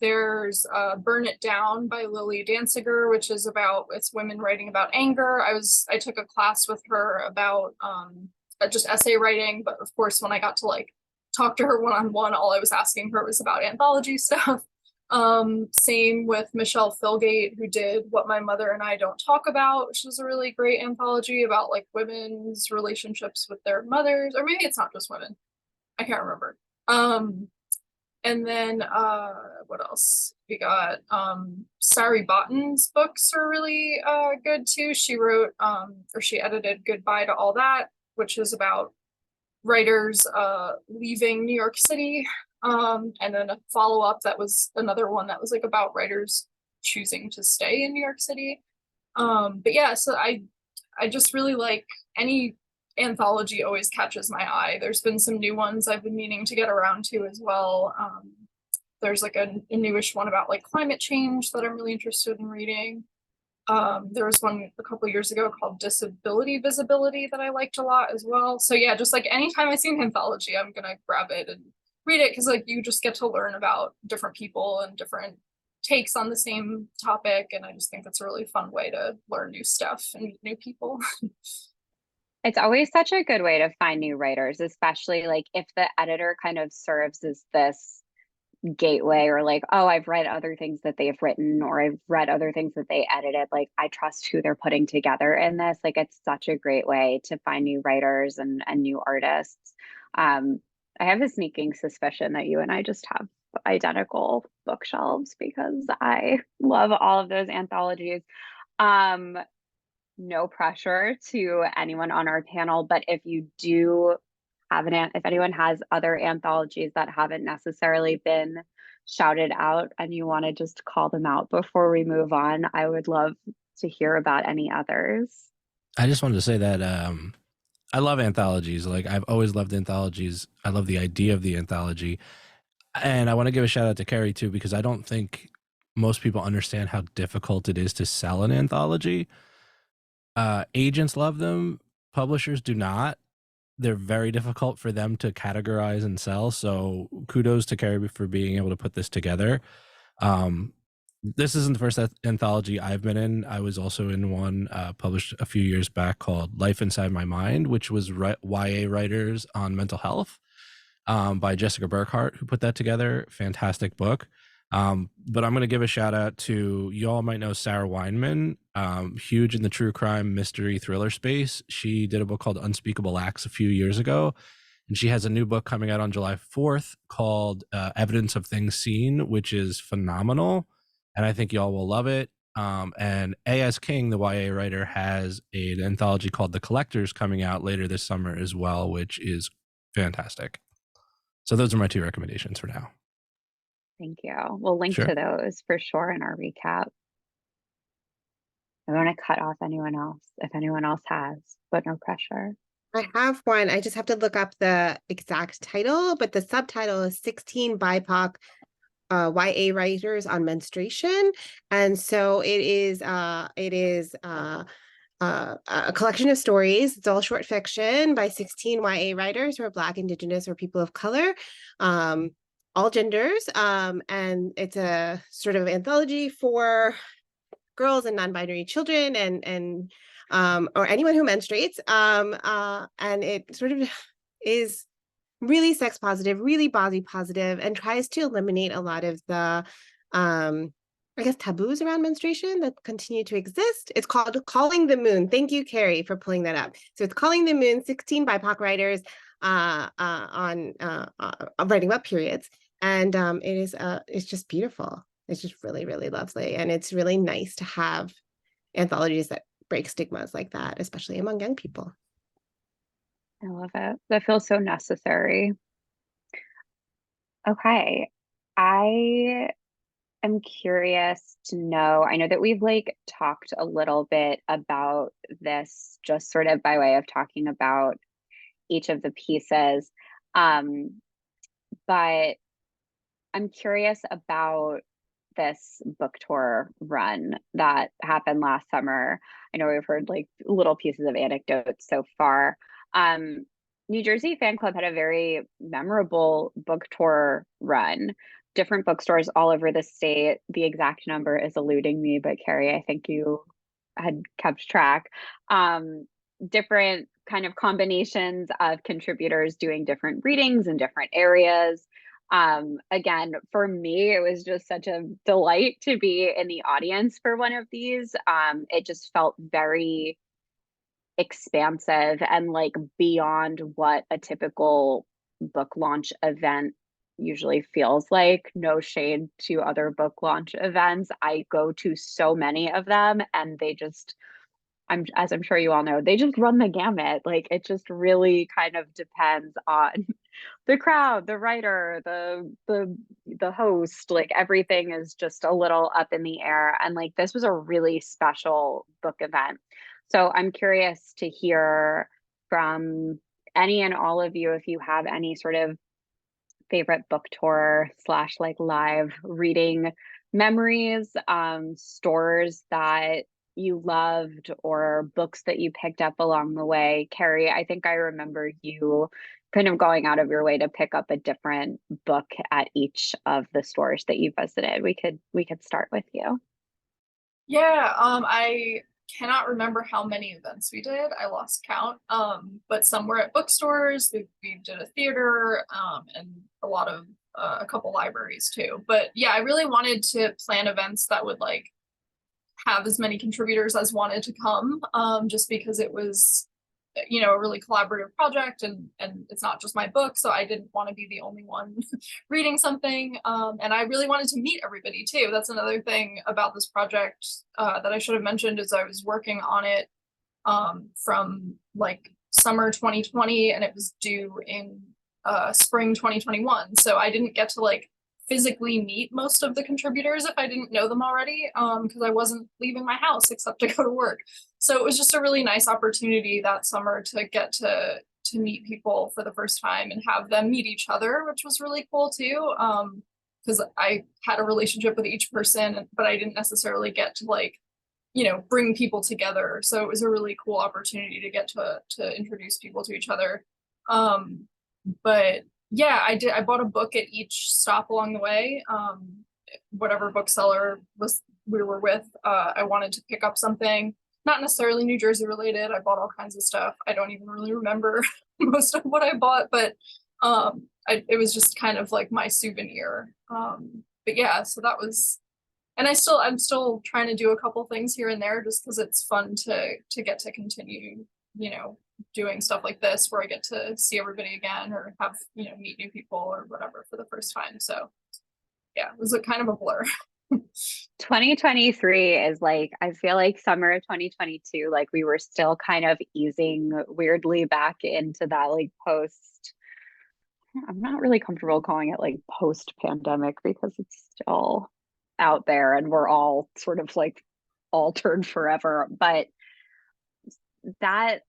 There's Burn It Down by Lilly Dancyger, which is it's women writing about anger. I took a class with her about just essay writing, but of course when I got to like talk to her one-on-one, all I was asking her was about anthology stuff. Same with Michele Filgate, who did What My Mother and I Don't Talk About, which is a really great anthology about like women's relationships with their mothers, or maybe it's not just women, I can't remember. And then what else we got? Sari Botton's books are really good too. She wrote or she edited Goodbye to All That, which is about writers leaving New York City. And then a follow-up that was another one that was like about writers choosing to stay in New York City. But yeah, so I just really like any anthology always catches my eye. There's been some new ones I've been meaning to get around to as well. There's like a newish one about like climate change that I'm really interested in reading. There was one a couple years ago called Disability Visibility that I liked a lot as well. So yeah, just like anytime I see an anthology, I'm gonna grab it and read it, because like you just get to learn about different people and different takes on the same topic, and I just think that's a really fun way to learn new stuff and meet new people. It's always such a good way to find new writers, especially like if the editor kind of serves as this gateway, or like, oh, I've read other things that they've written, or I've read other things that they edited. Like, I trust who they're putting together in this. Like, it's such a great way to find new writers and new artists. I have a sneaking suspicion that you and I just have identical bookshelves because I love all of those anthologies. No pressure to anyone on our panel, but if you do have if anyone has other anthologies that haven't necessarily been shouted out and you want to just call them out before we move on, I would love to hear about any others. I just wanted to say that I love anthologies. Like, I've always loved anthologies. I love the idea of the anthology. And I want to give a shout out to Kerri too, because I don't think most people understand how difficult it is to sell an anthology. Agents love them. Publishers do not. They're very difficult for them to categorize and sell. So kudos to Kerri for being able to put this together. This isn't the first anthology I've been in. I was also in one published a few years back called Life Inside My Mind, which was YA writers on mental health by Jessica Burkhart, who put that together. Fantastic book. But I'm going to give a shout out to, you all might know Sarah Weinman, huge in the true crime mystery thriller space. She did a book called Unspeakable Acts a few years ago. And she has a new book coming out on July 4th called Evidence of Things Seen, which is phenomenal. And I think y'all will love it. And A.S. King, the YA writer, has an anthology called The Collectors coming out later this summer as well, which is fantastic. So those are my two recommendations for now. Thank you. We'll link to those for sure in our recap. I want to cut off anyone else if anyone else has, but no pressure. I have one. I just have to look up the exact title, but the subtitle is 16 BIPOC YA writers on menstruation. And so it is a collection of stories. It's all short fiction by 16 YA writers who are Black, Indigenous, or people of color. All genders, and it's a sort of anthology for girls and non-binary children and or anyone who menstruates, and it sort of is really sex positive, really body positive, and tries to eliminate a lot of the I guess taboos around menstruation that continue to exist. It's called Calling the Moon. Thank you, Kerri, for pulling that up. So it's Calling the Moon, 16 BIPOC writers on writing about periods. And it's just beautiful. It's just really, really lovely. And it's really nice to have anthologies that break stigmas like that, especially among young people. I love it. That feels so necessary. Okay. I am curious to know, I know that we've talked a little bit about this just sort of by way of talking about each of the pieces. But I'm curious about this book tour run that happened last summer. I know we've heard little pieces of anecdotes so far. New Jersey Fan Club had a very memorable book tour run. Different bookstores all over the state. The exact number is eluding me, but Kerri, I think you had kept track. Different kind of combinations of contributors doing different readings in different areas. Again, for me, it was just such a delight to be in the audience for one of these. It just felt very expansive and beyond what a typical book launch event usually feels like. No shade to other book launch events. I go to so many of them and they just, as I'm sure you all know, they just run the gamut. It just really kind of depends on the crowd, the writer, the host. Everything is just a little up in the air. And this was a really special book event. So I'm curious to hear from any and all of you if you have any sort of favorite book tour / live reading memories, stores that you loved or books that you picked up along the way. Kerri, I think I remember you kind of going out of your way to pick up a different book at each of the stores that you visited. We could start with you. Yeah, I cannot remember how many events we did. I lost count. But some were at bookstores. We did a theater, and a couple libraries too. But yeah, I really wanted to plan events that would have as many contributors as wanted to come, just because it was you know, a really collaborative project, and it's not just my book, so I didn't want to be the only one reading something. And I really wanted to meet everybody too. That's another thing about this project that I should have mentioned, is I was working on it from like summer 2020, and it was due in spring 2021. So I didn't get to like physically meet most of the contributors if I didn't know them already, because I wasn't leaving my house except to go to work. So it was just a really nice opportunity that summer to get to meet people for the first time and have them meet each other, which was really cool too. Because I had a relationship with each person, but I didn't necessarily get to like, you know, bring people together. So it was a really cool opportunity to get to introduce people to each other. But yeah, I bought a book at each stop along the way. Whatever bookseller we were with, I wanted to pick up something, not necessarily New Jersey related. I bought all kinds of stuff. I don't even really remember most of what I bought, but it was just kind of like my souvenir. But yeah, so that was, and I'm still trying to do a couple things here and there, just because it's fun to get to continue, you know, doing stuff like this where I get to see everybody again, or have, you know, meet new people or whatever for the first time. So yeah, it was a kind of a blur. 2023 is like, I feel like summer of 2022, like we were still kind of easing weirdly back into that like post, I'm not really comfortable calling it like post pandemic, because it's still out there and we're all sort of like altered forever. But that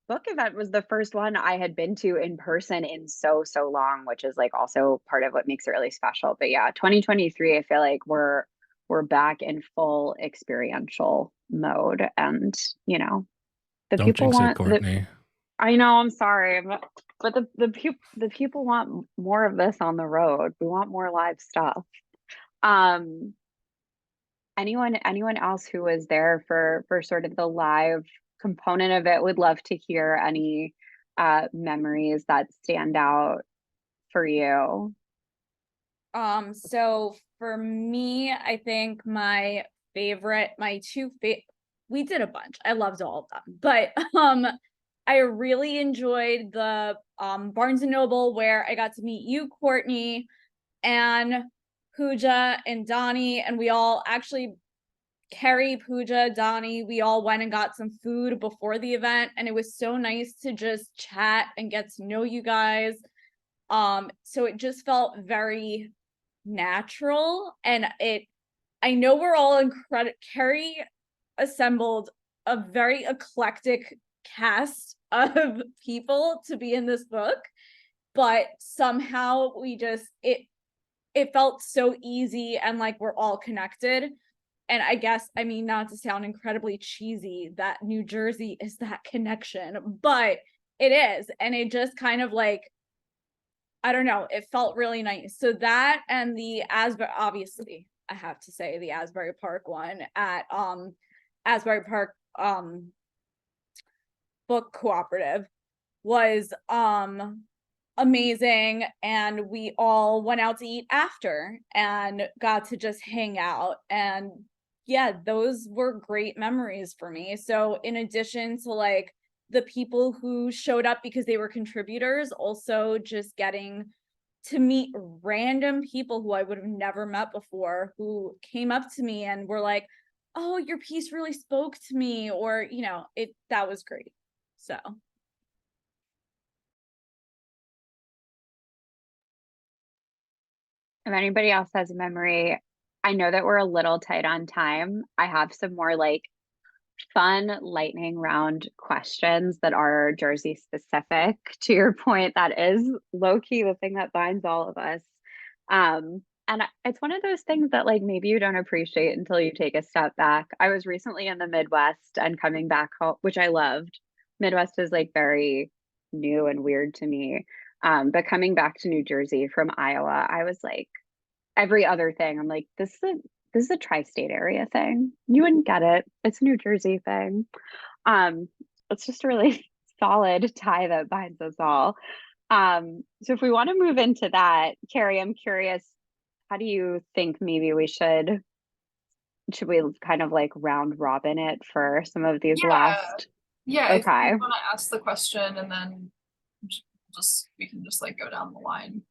book event was the first one I had been to in person in so long, which is like also part of what makes it really special. But yeah, 2023, I feel like we're back in full experiential mode, and you know, the Don't people jinx it, want Courtney. I know, I'm sorry, but the people want more of this on the road. We want more live stuff. Anyone else who was there for sort of the live component of it would love to hear any memories that stand out for you. So for me, I think my two favorite, we did a bunch. I loved all of them, but I really enjoyed the Barnes and Noble, where I got to meet you, Courtney, and Pooja and Donnie, and we all actually, Kerri, Pooja, Donnie, we all went and got some food before the event, and it was so nice to just chat and get to know you guys. So it just felt very natural, and I know we're all incredible. Kerri assembled a very eclectic cast of people to be in this book, but somehow it felt so easy, and like we're all connected. And I guess, I mean, not to sound incredibly cheesy, that New Jersey is that connection, but it is. And it just kind of like, I don't know, it felt really nice. So that, and the Asbury, obviously, I have to say the Asbury Park one at Asbury Park Book Cooperative was amazing, and we all went out to eat after and got to just hang out, and yeah, those were great memories for me. So in addition to like the people who showed up because they were contributors, also just getting to meet random people who I would have never met before, who came up to me and were like, oh, your piece really spoke to me, or you know, that was great. So If anybody else has a memory, I know that we're a little tight on time. I have some more like fun lightning round questions that are Jersey specific. To your point, that is low key the thing that binds all of us. And it's one of those things that like maybe you don't appreciate until you take a step back. I was recently in the Midwest and coming back home, which I loved. Midwest is like very new and weird to me. But coming back to New Jersey from Iowa, I was like, every other thing, I'm like, this is a tri-state area thing. You wouldn't get it. It's a New Jersey thing. It's just a really solid tie that binds us all. So if we want to move into that, Kerri, I'm curious, how do you think maybe we should we kind of like round robin it for some of these Yeah. last Yeah, if Okay. you want to ask the question and then we can just like go down the line.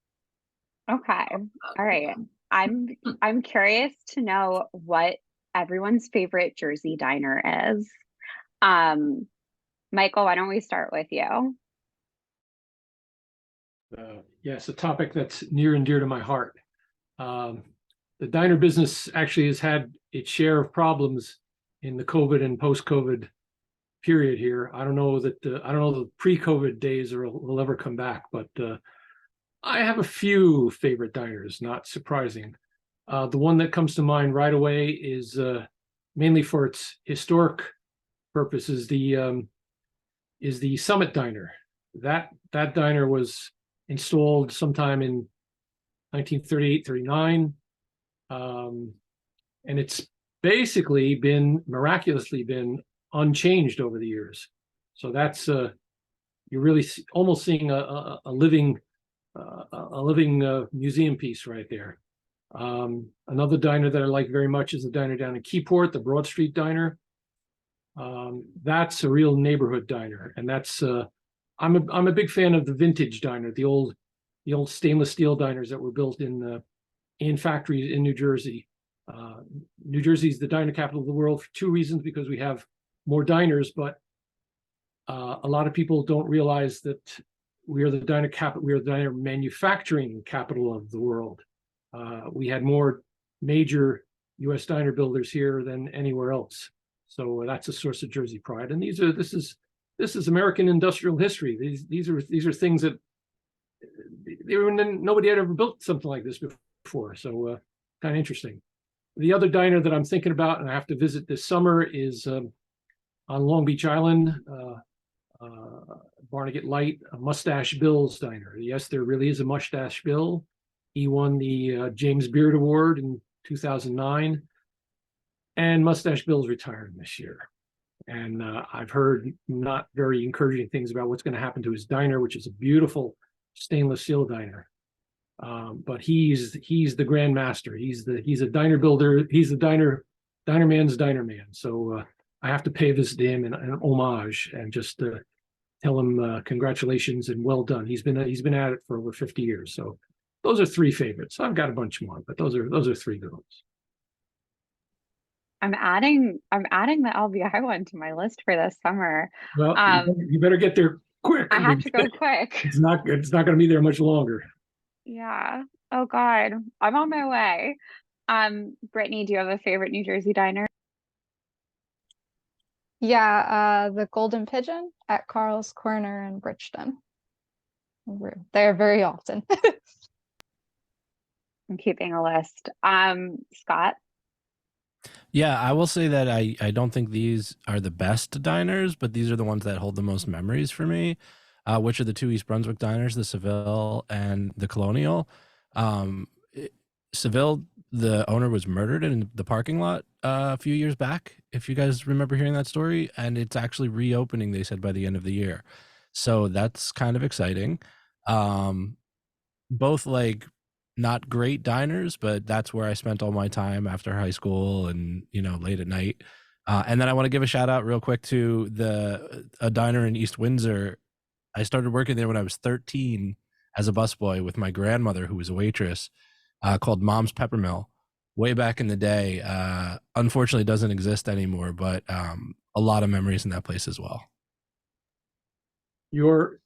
Okay. All right. I'm curious to know what everyone's favorite Jersey diner is. Michael, why don't we start with you? Yes, a topic that's near and dear to my heart. The diner business actually has had its share of problems in the COVID and post-COVID period here. I don't know the pre-COVID days will ever come back, but I have a few favorite diners, not surprising. The one that comes to mind right away is mainly for its historic purposes, is the Summit Diner. That diner was installed sometime in 1938, 39. And it's basically miraculously been unchanged over the years. So that's you're really almost seeing a living museum piece right there. Another diner that I like very much is the diner down in Keyport, the Broad Street Diner. That's a real neighborhood diner, and that's I'm a big fan of the vintage diner, the old stainless steel diners that were built in factories in New Jersey. New Jersey is the diner capital of the world for two reasons: because we have more diners, but a lot of people don't realize that we are the diner manufacturing capital of the world. We had more major U.S. diner builders here than anywhere else. So that's a source of Jersey pride. And this is American industrial history. These are things that nobody had ever built something like this before. So kind of interesting. The other diner that I'm thinking about and I have to visit this summer is on Long Beach Island, Barnegat Light, Mustache Bill's diner. Yes, there really is a Mustache Bill. He won the James Beard Award in 2009. And Mustache Bill's retiring this year. And I've heard not very encouraging things about what's going to happen to his diner, which is a beautiful stainless steel diner. But he's the grand master. He's a diner builder. He's the diner man's diner man. So I have to pay a visit to him an homage and just tell him congratulations and well done. He's been at it for over 50 years. So those are three favorites. I've got a bunch more, but those are three good ones. I'm adding the LBI one to my list for this summer. Well, you better get there quick. I have to go quick. It's not going to be there much longer. Yeah. Oh God, I'm on my way. Brittney, do you have a favorite New Jersey diner? Yeah, the Golden Pigeon at Carl's Corner in Bridgeton. There very often. I'm keeping a list. Scott? Yeah, I will say that I don't think these are the best diners, but these are the ones that hold the most memories for me, which are the two East Brunswick diners, the Seville and the Colonial. Seville, the owner was murdered in the parking lot a few years back, if you guys remember hearing that story, and it's actually reopening, they said, by the end of the year. So that's kind of exciting. Both like not great diners, but that's where I spent all my time after high school and, late at night. And then I want to give a shout out real quick to a diner in East Windsor. I started working there when I was 13 as a busboy with my grandmother, who was a waitress, called Mom's Peppermill, way back in the day. Unfortunately, doesn't exist anymore, but a lot of memories in that place as well. Your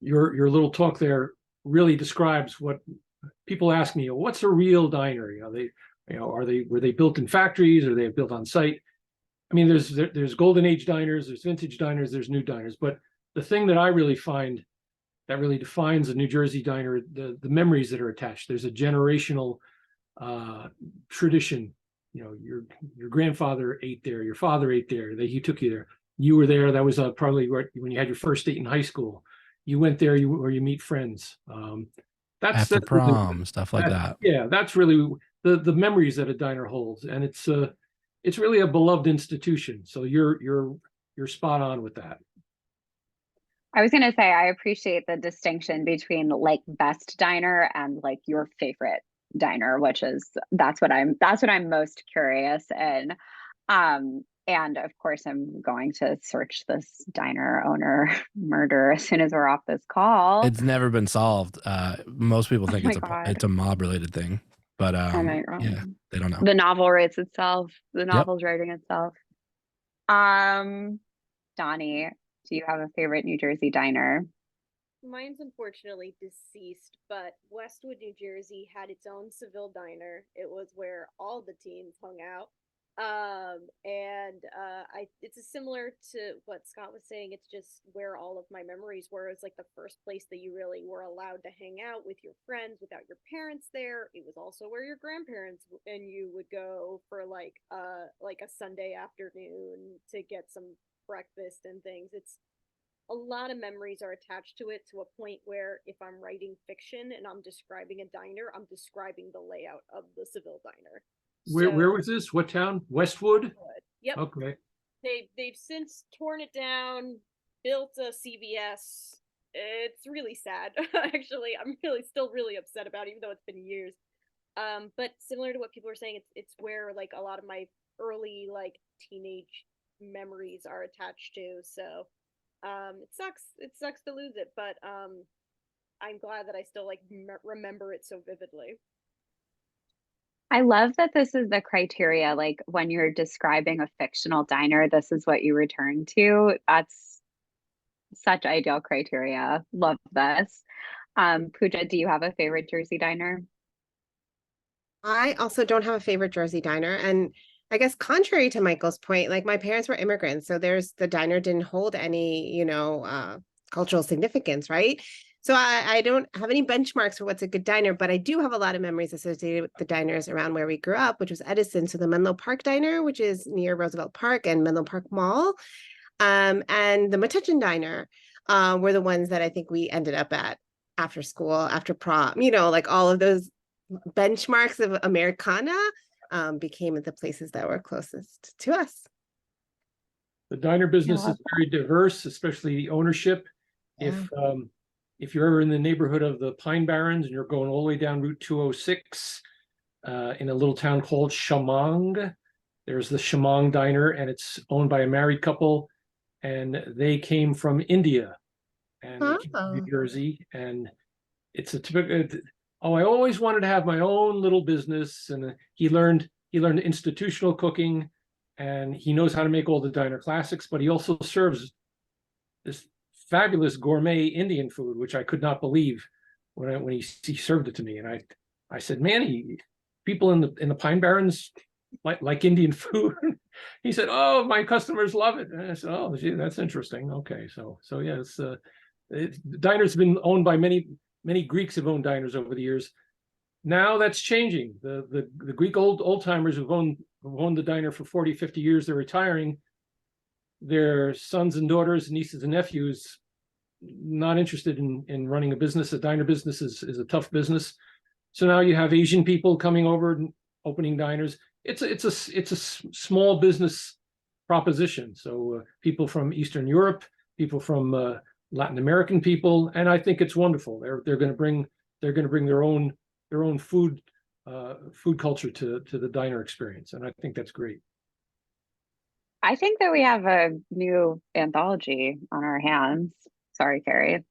little talk there really describes what people ask me. What's a real diner? Were they built in factories, or are they built on site? I mean, there's golden age diners, there's vintage diners, there's new diners. But the thing that I really find that really defines a New Jersey diner, the memories that are attached. There's a generational tradition. Your grandfather ate there, your father ate there, he took you there. You were there. That was probably when you had your first date in high school. You went there, where you meet friends. That's prom, stuff like that. Yeah, that's really the memories that a diner holds, and it's really a beloved institution. So you're spot on with that. I was gonna say I appreciate the distinction between like best diner and like your favorite diner, that's what I'm most curious in. And of course, I'm going to search this diner owner murder as soon as we're off this call. It's never been solved. Most people think my it's God. a mob related thing, but Oh my God. yeah, they don't know. The novel writes itself. The Yep. novel's writing itself. Donnie, do you have a favorite New Jersey diner? Mine's unfortunately deceased, but Westwood, New Jersey had its own Seville diner. It was where all the teens hung out. It's similar to what Scott was saying. It's just where all of my memories were. It's like the first place that you really were allowed to hang out with your friends without your parents there. It was also where your grandparents and you would go for like a Sunday afternoon to get some breakfast and things. It's a lot of memories are attached to it, to a point where if I'm writing fiction and I'm describing a diner, I'm describing the layout of the Seville diner. Where was this? What town? Westwood? Yep. Okay. They've since torn it down, built a CVS. It's really sad. Actually, I'm still really upset about it, even though it's been years. But similar to what people are saying, it's where like a lot of my early like teenage memories are attached to. So it sucks to lose it, but I'm glad that I still like remember it so vividly. I love that this is the criteria. Like when you're describing a fictional diner, this is what you return to. That's such ideal criteria. Love this. Pooja, do you have a favorite Jersey diner? I also don't have a favorite Jersey diner. And I guess contrary to Michael's point, like my parents were immigrants, so the diner didn't hold any, cultural significance, right? So I don't have any benchmarks for what's a good diner, but I do have a lot of memories associated with the diners around where we grew up, which was Edison. So the Menlo Park Diner, which is near Roosevelt Park and Menlo Park Mall, and the Metuchen Diner were the ones that I think we ended up at after school, after prom, like all of those benchmarks of Americana became the places that were closest to us. The diner business is very diverse, especially the ownership. Yeah. If you're ever in the neighborhood of the Pine Barrens and you're going all the way down Route 206, in a little town called Shamong, there's the Shamong Diner, and it's owned by a married couple, and they came from India and they came to New Jersey, and it's a typical. I always wanted to have my own little business, and he learned institutional cooking, and he knows how to make all the diner classics, but he also serves this fabulous gourmet Indian food, which I could not believe when he served it to me. And I said, man, people in the Pine Barrens like Indian food. He said, oh, my customers love it. And I said, oh, gee, that's interesting. Okay, so yeah, the diner's been owned by many Greeks have owned diners over the years. Now that's changing. The Greek old timers who've owned the diner for 40, 50 years, they're retiring. Their sons and daughters, nieces and nephews, not interested in running a business. A diner business is a tough business. So now you have Asian people coming over and opening diners. It's a small business proposition. So people from Eastern Europe, people from Latin American people, and I think it's wonderful. They're going to bring their own food culture to the diner experience, and I think that's great. I think that we have a new anthology on our hands. Sorry, Kerri.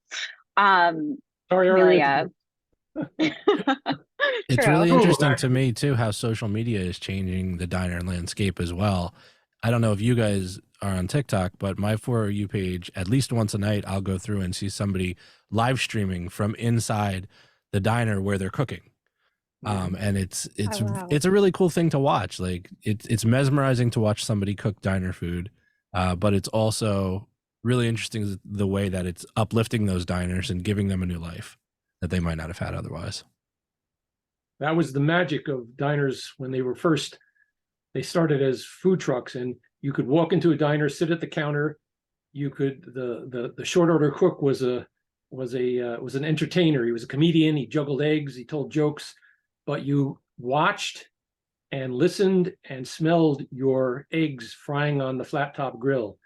Sorry, Amelia. It's really interesting to me too how social media is changing the diner landscape as well. I don't know if you guys are on TikTok, but my For You page, at least once a night, I'll go through and see somebody live streaming from inside the diner where they're cooking. And it's a really cool thing to watch. Like it's mesmerizing to watch somebody cook diner food, but it's also really interesting the way that it's uplifting those diners and giving them a new life that they might not have had otherwise. That was the magic of diners when they started as food trucks, and you could walk into a diner, sit at the counter. You could the short order cook was an entertainer. He was a comedian. He juggled eggs. He told jokes. But you watched and listened and smelled your eggs frying on the flat top grill,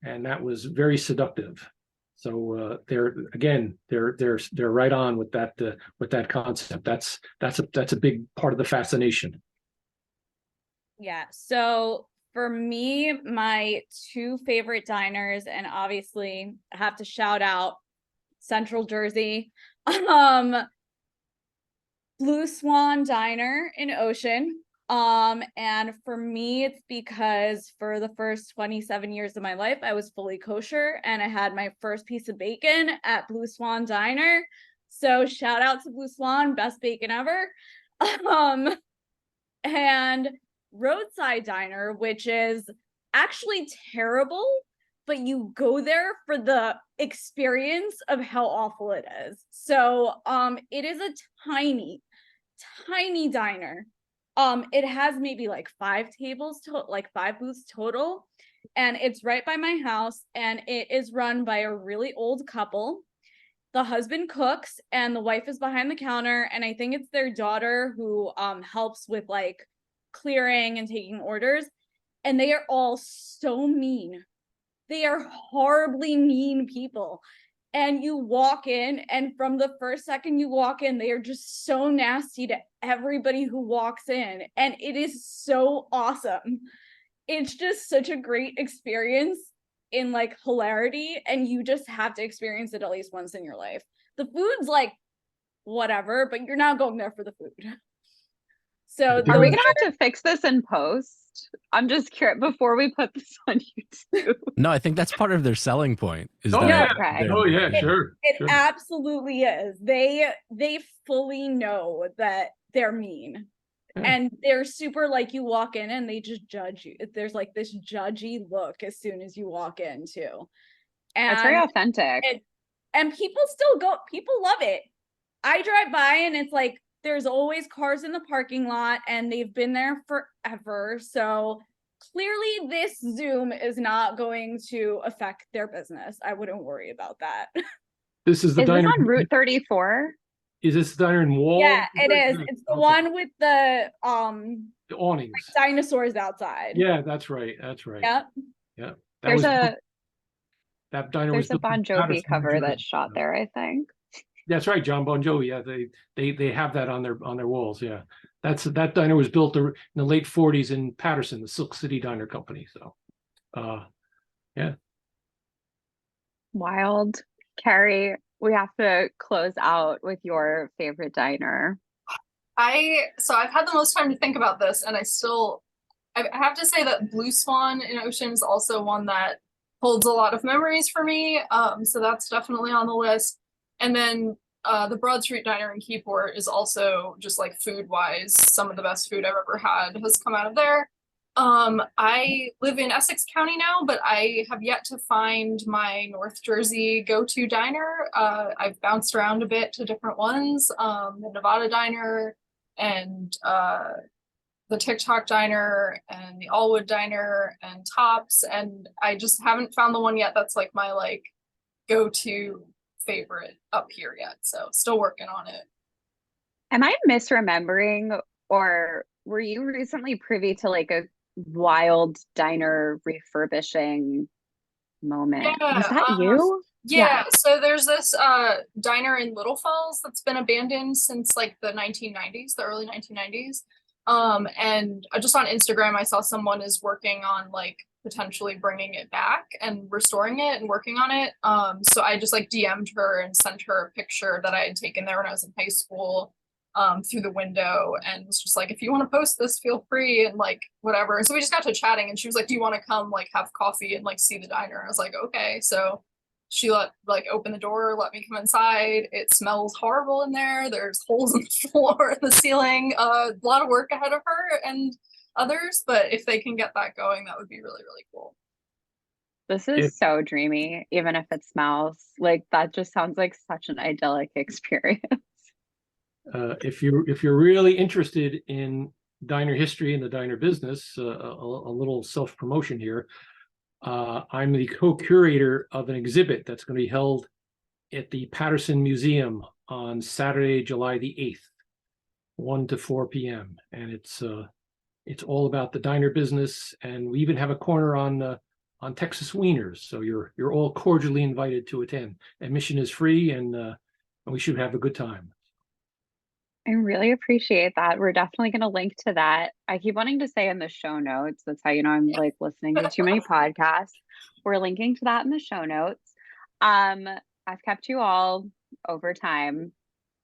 and that was very seductive. So they're right on with that concept. That's a big part of the fascination. Yeah. So For me, my two favorite diners, and obviously I have to shout out Central Jersey, Blue Swan Diner in Ocean. And for me, it's because for the first 27 years of my life, I was fully kosher and I had my first piece of bacon at Blue Swan Diner. So shout out to Blue Swan, best bacon ever. And Roadside Diner, which is actually terrible, but you go there for the experience of how awful it is. So it is a tiny diner. It has maybe like 5 tables to like 5 booths total, and it's right by my house, and it is run by a really old couple. The husband cooks and the wife is behind the counter, and I think it's their daughter who helps with like clearing and taking orders, and they are all so mean. They are horribly mean people. And you walk in, and from the first second you walk in, they are just so nasty to everybody who walks in. And it is so awesome. It's just such a great experience in like hilarity, and you just have to experience it at least once in your life. The food's like whatever, but you're not going there for the food. So Are we gonna have to fix this in post? I'm just curious before we put this on YouTube. No, I think that's part of their selling point. Is Oh, that yeah. Okay. Oh yeah, sure. It sure. absolutely is. They fully know that they're mean. Yeah. And they're super like, you walk in and they just judge you. There's like this judgy look as soon as you walk in too. And That's very authentic. and people still go, people love it. I drive by and it's like there's always cars in the parking lot, and they've been there forever. So clearly this Zoom is not going to affect their business. I wouldn't worry about that. This is the Is diner. this on Route 34? Is this the diner in Wall? Yeah, it is. It's the Okay. one with the The awnings. dinosaurs outside. Yeah, that's right. That's right. Yep. Yeah. There's a that diner was there's a built in Bon Jovi Patterson, cover New Jersey. that's shot there, I think. That's right, John Bon Jovi. Yeah, they have that on their walls. Yeah, that diner was built in the late '40s in Patterson, the Silk City Diner Company. So, yeah. Wild. Kerri, we have to close out with your favorite diner. So I've had the most time to think about this, and I have to say that Blue Swan in Ocean is also one that holds a lot of memories for me. So that's definitely on the list. And then the Broad Street Diner in Keyport is also just like food wise, some of the best food I've ever had has come out of there. I live in Essex County now, but I have yet to find my North Jersey go-to diner. I've bounced around a bit to different ones, the Nevada Diner and the TikTok Diner and the Allwood Diner and Tops, and I just haven't found the one yet that's like my like go-to favorite up here yet. So still working on it. Am I misremembering, or were you recently privy to like a wild diner refurbishing moment? Yeah, Was that you? Yeah, so there's this diner in Little Falls that's been abandoned since like the 1990s, the early 1990s. And just on Instagram, I saw someone is working on like potentially bringing it back and restoring it and working on it. So I just like DM'd her and sent her a picture that I had taken there when I was in high school, through the window, and was just like, if you want to post this, feel free, and like whatever. And so we just got to chatting, and she was like, do you want to come like have coffee and like see the diner? And I was like, okay. So she open the door, let me come inside. It smells horrible in there. There's holes in the floor and the ceiling. A lot of work ahead of her and others, but if they can get that going, that would be really, really cool. This is so dreamy, even if it smells like that. Just sounds like such an idyllic experience. If you're really interested in diner history and the diner business, a little self-promotion here. I'm the co-curator of an exhibit that's going to be held at the Patterson Museum on Saturday, July the 8th, 1 to 4 p.m. And it's all about the diner business, and we even have a corner on Texas wieners. So you're all cordially invited to attend. Admission is free, and we should have a good time. I really appreciate that. We're definitely going to link to that. I keep wanting to say in the show notes. That's how you know I'm like listening to too many podcasts. We're linking to that in the show notes. Um, I've kept you all over time.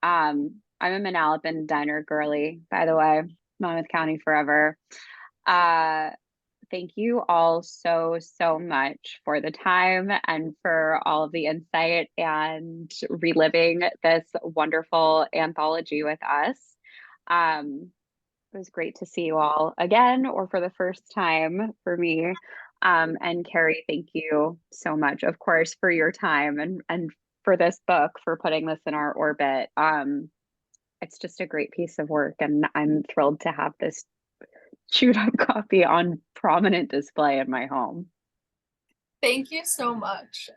I'm a Manalapan diner girly, by the way, Monmouth County forever. Uh, Thank you all so, so much for the time and for all of the insight and reliving this wonderful anthology with us. It was great to see you all again or for the first time for me. And Kerri, thank you so much, of course, for your time and for this book, for putting this in our orbit. It's just a great piece of work, and I'm thrilled to have this chewed up copy on prominent display in my home. Thank you so much.